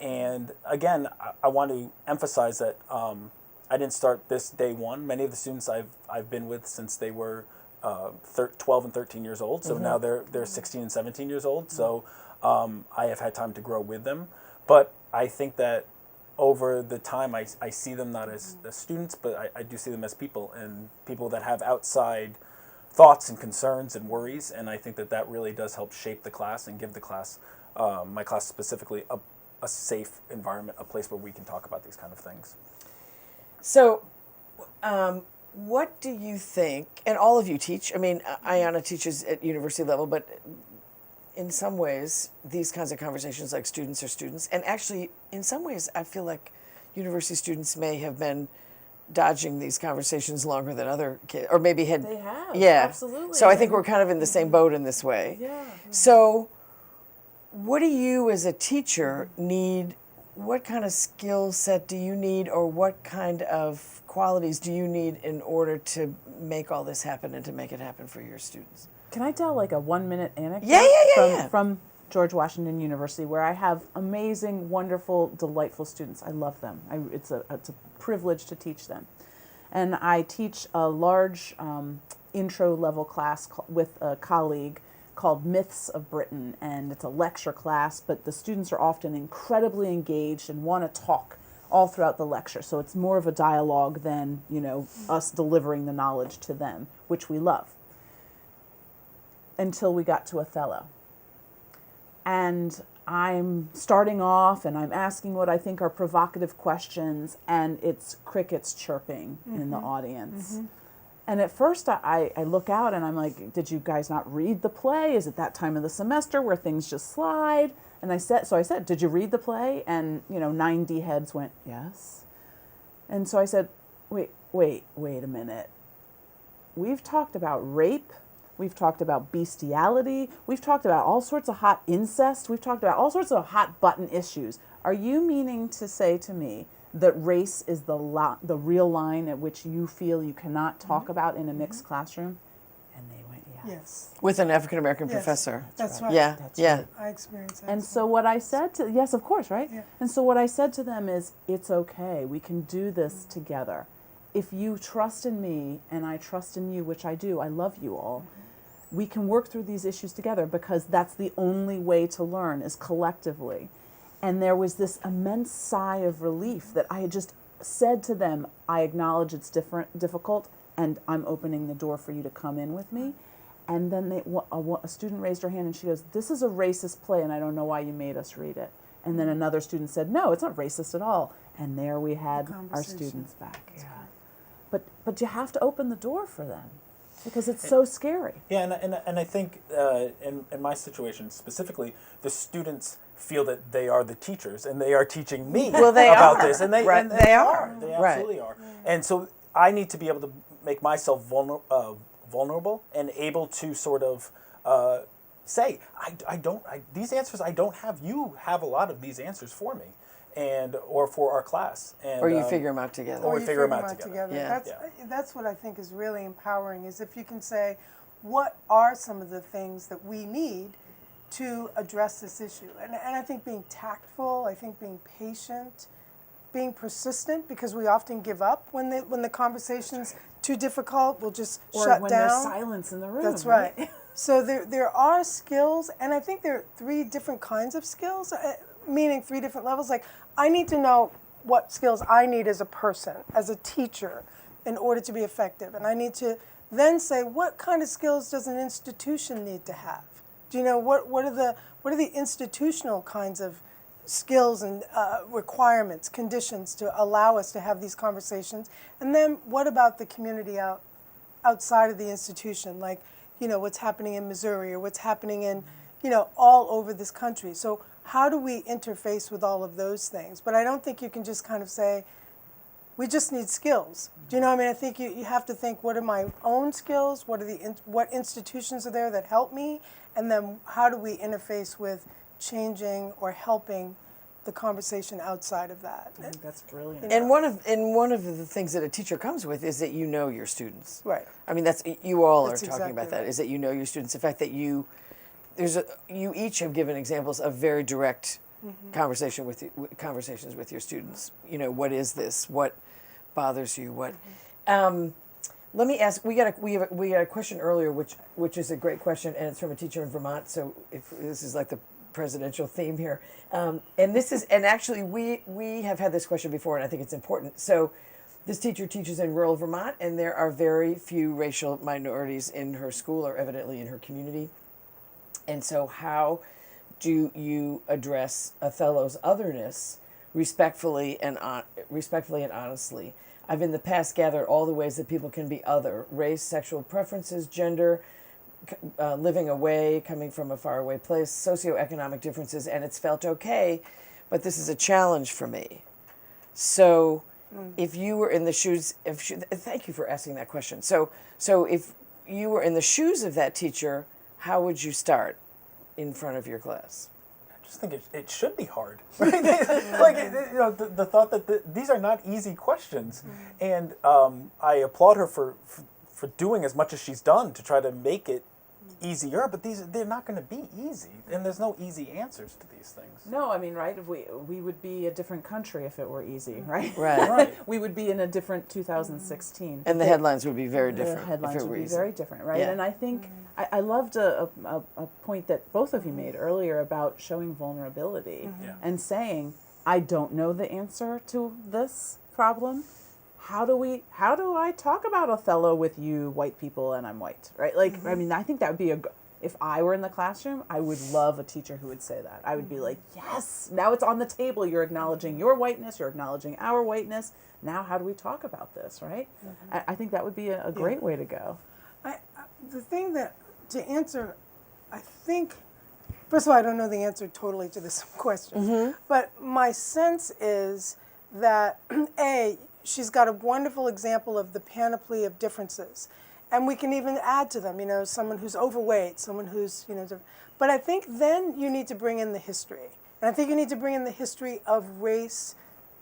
And again, I want to emphasize that didn't start this day one. Many of the students I've been with since they were 12 and 13 years old. So now they're 16 and 17 years old. So I have had time to grow with them. But I think that over the time, I see them not as students, but I do see them as people, and people that have outside thoughts and concerns and worries. And I think that really does help shape the class and give the class, my class specifically, a safe environment, a place where we can talk about these kind of things. So, what do you think, and all of you teach, I mean, Ayana teaches at university level, but in some ways, these kinds of conversations, like students are students, and actually, in some ways, I feel like university students may have been dodging these conversations longer than other kids, or maybe had. They have, yeah, absolutely. So I think we're kind of in the same boat in this way. Yeah. So, what do you as a teacher need? What kind of skill set do you need, or what kind of qualities do you need in order to make all this happen and to make it happen for your students? Can I tell like a 1-minute anecdote Yeah. from George Washington University, where I have amazing, wonderful, delightful students. I love them. It's a privilege to teach them. And I teach a large intro level class with a colleague called Myths of Britain, and it's a lecture class, but the students are often incredibly engaged and want to talk all throughout the lecture. So it's more of a dialogue than, us delivering the knowledge to them, which we love. Until we got to Othello. And I'm starting off and I'm asking what I think are provocative questions, and it's crickets chirping in the audience. And at first I look out and I'm like, did you guys not read the play? Is it that time of the semester where things just slide? And I said, did you read the play? And 90 heads went, yes. And so I said, wait a minute. We've talked about rape. We've talked about bestiality. We've talked about all sorts of hot incest. We've talked about all sorts of hot button issues. Are you meaning to say to me that race is the real line at which you feel you cannot talk about in a mixed classroom? And they went, Yes. With an African American Yes. professor. That's right. Yeah, That's yeah. right. I experienced that. And so what I said to, yes, of course, right? Yeah. And so what I said to them is, it's okay. We can do this together. If you trust in me and I trust in you, which I do, I love you all, we can work through these issues together, because that's the only way to learn, is collectively. And there was this immense sigh of relief that I had just said to them, I acknowledge it's difficult, and I'm opening the door for you to come in with me. And then a student raised her hand and she goes, this is a racist play and I don't know why you made us read it. And then another student said, no, it's not racist at all. And there we had our students back. Yeah. But you have to open the door for them, because it's so scary. Yeah, and I think in my situation specifically, the students feel that they are the teachers and they are teaching me about this, and they Right. and They are. They Right. absolutely are. And so I need to be able to make myself vulnerable and able to sort of say, these answers I don't have. You have a lot of these answers for me, or for our class, and Or you figure them out together. Or you we figure them out together. Yeah. That's what I think is really empowering, is if you can say, what are some of the things that we need to address this issue? And I think being tactful, I think being patient, being persistent, because we often give up when the conversation's too difficult, we'll just Or shut when down. there's silence in the room. That's right. So there are skills, and I think there are 3 different kinds of skills, meaning 3 different levels. Like, I need to know what skills I need as a person, as a teacher, in order to be effective. And I need to then say, what kind of skills does an institution need to have? Do you know, what are the institutional kinds of skills and requirements, conditions to allow us to have these conversations? And then what about the community outside of the institution, like, what's happening in Missouri or what's happening in, all over this country? So how do we interface with all of those things? But I don't think you can just kind of say, we just need skills. Do you know what I mean? I think you have to think, what are my own skills? What institutions are there that help me? And then how do we interface with changing or helping the conversation outside of that? I think that's brilliant. And one of the things that a teacher comes with is that you know your students. Right. I mean, you all That's are talking exactly about that. right. Is that you know your students. The fact that you each have given examples of very direct conversations with your students. What is this? What bothers you? What? Let me ask. We got a question earlier, which is a great question, and it's from a teacher in Vermont. So if this is like the presidential theme here, and actually we have had this question before, and I think it's important. So this teacher teaches in rural Vermont, and there are very few racial minorities in her school, or evidently in her community. And so, how do you address Othello's otherness respectfully and honestly? I've in the past gathered all the ways that people can be other: race, sexual preferences, gender, living away, coming from a faraway place, socioeconomic differences, and it's felt okay, but this is a challenge for me. So, if you were in the shoes, thank you for asking that question. So if you were in the shoes of that teacher, how would you start in front of your class? I just think it should be hard. Right? Like, the thought that these are not easy questions. And I applaud her for doing as much as she's done to try to make it easier, but they're not going to be easy, and there's no easy answers to these things. No, I mean, right? If we would be a different country if it were easy, right? Right. We would be in a different 2016. And the headlines would be very different. The headlines if it would were be easy. very different, right? Yeah. And I think I loved a point that both of you made earlier about showing vulnerability Yeah. and saying, I don't know the answer to this problem. How do I talk about Othello with you white people and I'm white, right? Like, I mean, I think that would be if I were in the classroom, I would love a teacher who would say that. I would be like, yes, now it's on the table. You're acknowledging your whiteness. You're acknowledging our whiteness. Now how do we talk about this, right? I think that would be a great way to go. The thing that, to answer, I think, first of all, I don't know the answer totally to this question, but my sense is that, she's got a wonderful example of the panoply of differences. And we can even add to them, someone who's overweight, someone who's, but I think then you need to bring in the history. And I think you need to bring in the history of race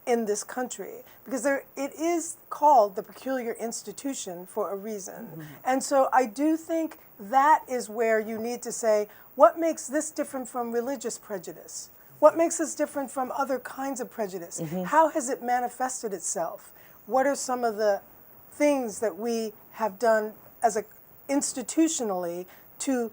in this country, because it is called the peculiar institution for a reason. And so I do think that is where you need to say, what makes this different from religious prejudice? What makes us different from other kinds of prejudice? How has it manifested itself? What are some of the things that we have done institutionally to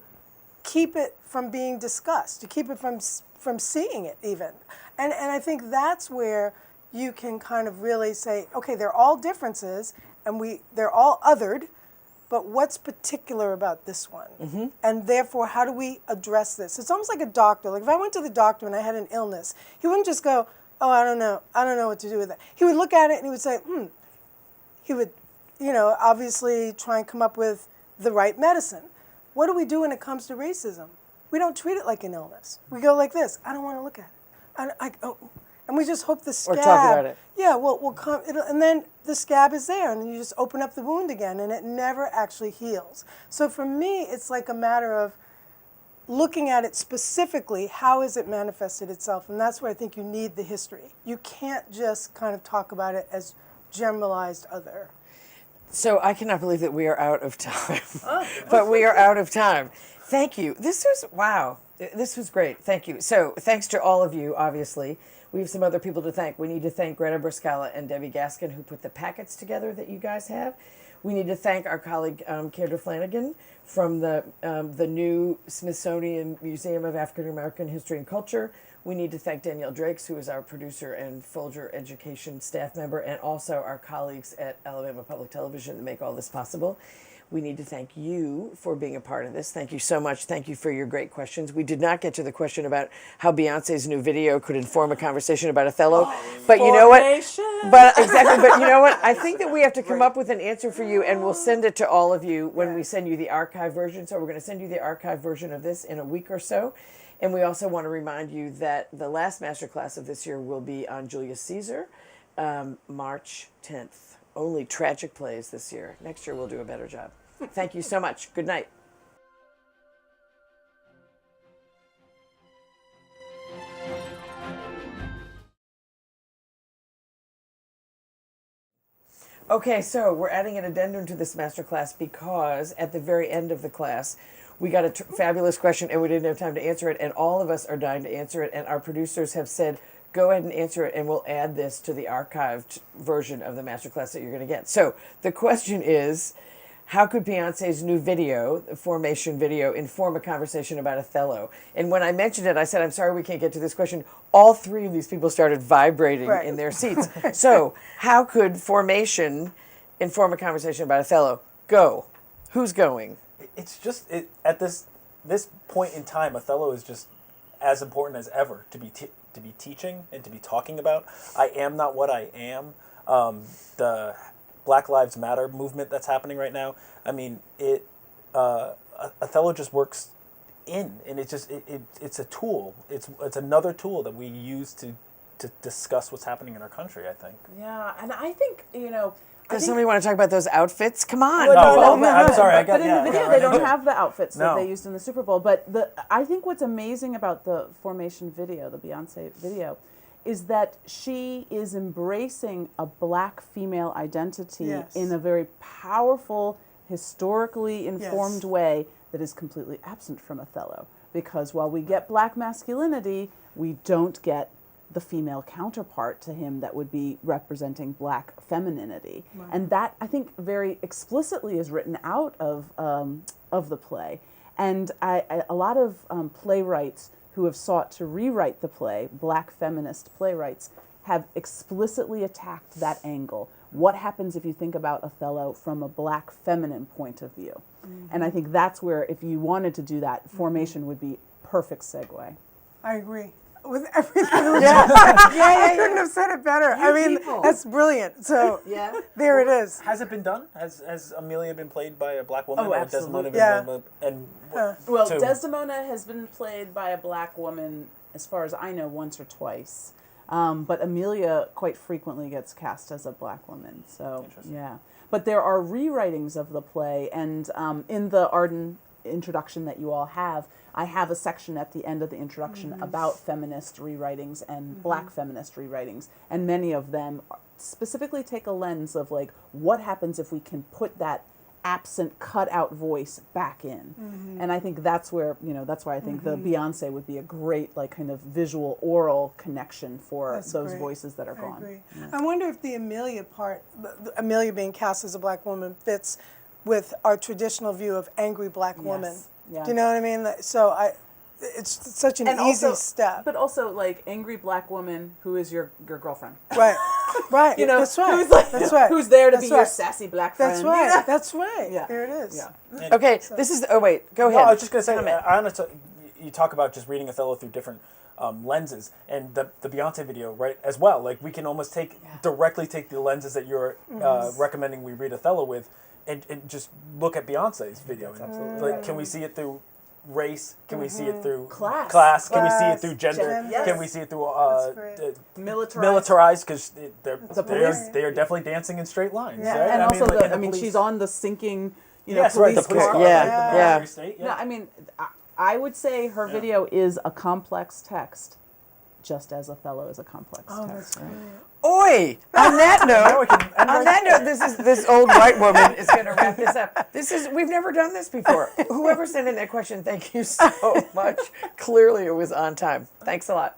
keep it from being discussed, to keep it from seeing it even? And I think that's where you can kind of really say, okay, they're all differences and they're all othered, but what's particular about this one? And therefore, how do we address this? It's almost like a doctor. Like if I went to the doctor and I had an illness, he wouldn't just go, oh, I don't know what to do with that. He would look at it and he would say, He would, obviously try and come up with the right medicine. What do we do when it comes to racism? We don't treat it like an illness. We go like this, I don't want to look at it. And we just hope the scab. Or talk about it. Yeah, will come, and then the scab is there, and you just open up the wound again, and it never actually heals. So for me, it's like a matter of looking at it specifically, how has it manifested itself? And that's where I think you need the history. You can't just kind of talk about it as generalized other. So I cannot believe that we are out of time, but we are out of time. Thank you. This was great. Thank you. So thanks to all of you, obviously. We have some other people to thank. We need to thank Greta Brascala and Debbie Gaskin, who put the packets together that you guys have. We need to thank our colleague, Kendra Flanagan, from the new Smithsonian Museum of African American History and Culture. We need to thank Danielle Drakes, who is our producer and Folger Education staff member, and also our colleagues at Alabama Public Television that make all this possible. We need to thank you for being a part of this. Thank you so much. Thank you for your great questions. We did not get to the question about how Beyonce's new video could inform a conversation about Othello. But you know what? But you know what? I think that we have to come up with an answer for you, and we'll send it to all of you when we send you the archive version. So we're going to send you the archive version of this in a week or so. And we also want to remind you that the last masterclass of this year will be on Julius Caesar, March 10th. Only tragic plays this year. Next year we'll do a better job. Thank you so much. Good night. Okay, so we're adding an addendum to this masterclass because at the very end of the class, we got a fabulous question and we didn't have time to answer it, and all of us are dying to answer it, and our producers have said, go ahead and answer it, and we'll add this to the archived version of the masterclass that you're going to get. So the question is, how could Beyonce's new video, the Formation video, inform a conversation about Othello? And when I mentioned it, I said, I'm sorry we can't get to this question. All three of these people started vibrating in their seats. So how could Formation inform a conversation about Othello? Go. Who's going? It's just at this point in time, Othello is just as important as ever to be teaching and to be talking about. I am not what I am. The Black Lives Matter movement that's happening right now. I mean, Othello just works and it's a tool. It's another tool that we use to discuss what's happening in our country, I think. Yeah, and I think, Does somebody want to talk about those outfits? Come on. I'm sorry. But in the video, they don't have the outfits that No. they used in the Super Bowl. But I think what's amazing about the Formation video, the Beyonce video, is that she is embracing a black female identity in a very powerful, historically informed way that is completely absent from Othello. Because while we get black masculinity, we don't get the female counterpart to him that would be representing black femininity. Right. And that, I think, very explicitly is written out of the play. And a lot of playwrights who have sought to rewrite the play, black feminist playwrights, have explicitly attacked that angle. What happens if you think about Othello from a black feminine point of view? Mm-hmm. And I think that's where, if you wanted to do that, Formation would be perfect segue. I agree with everything. I couldn't have said it better. I mean, that's brilliant. So there it is. Has it been done? Has Amelia been played by a black woman? Oh, absolutely. Desdemona been Well, Desdemona has been played by a black woman, as far as I know, once or twice. But Amelia quite frequently gets cast as a black woman. So yeah. But there are rewritings of the play, and in the Arden introduction that you all have, I have a section at the end of the introduction about feminist rewritings and black feminist rewritings, and many of them specifically take a lens of like, what happens if we can put that absent, cut out voice back in? And I think that's where, that's why I think the Beyonce would be a great like kind of visual oral connection for those voices that are gone. I agree. I wonder if the Amelia part, Amelia being cast as a black woman, fits with our traditional view of angry black woman. Yeah. Do you know what I mean? So it's such an easy step. But also like angry black woman who is your girlfriend. Right. That's right. Who's like, that's right. Who's there to That's be your right. sassy black friend. That's right. That's right. Yeah. There it is. Yeah. Okay, this is, go ahead. No, I was just going to say, you talk about just reading Othello through different lenses, and the Beyonce video, right, as well. Like, we can almost directly take the lenses that you're recommending we read Othello with, and just look at Beyonce's video. Like, can we see it through race? Can we see it through class? Can we see it through gender? Can we see it through militarized? Because they are definitely dancing in straight lines. Yeah. Right? And also, police. she's on the sinking, Yes, police right, the police car. car. Yeah. No, I mean, I would say her video is a complex text, just as Othello is a complex text. Right? Oi! On that note, this old white woman is going to wrap this up. We've never done this before. Whoever sent in that question, thank you so much. Clearly, it was on time. Thanks a lot.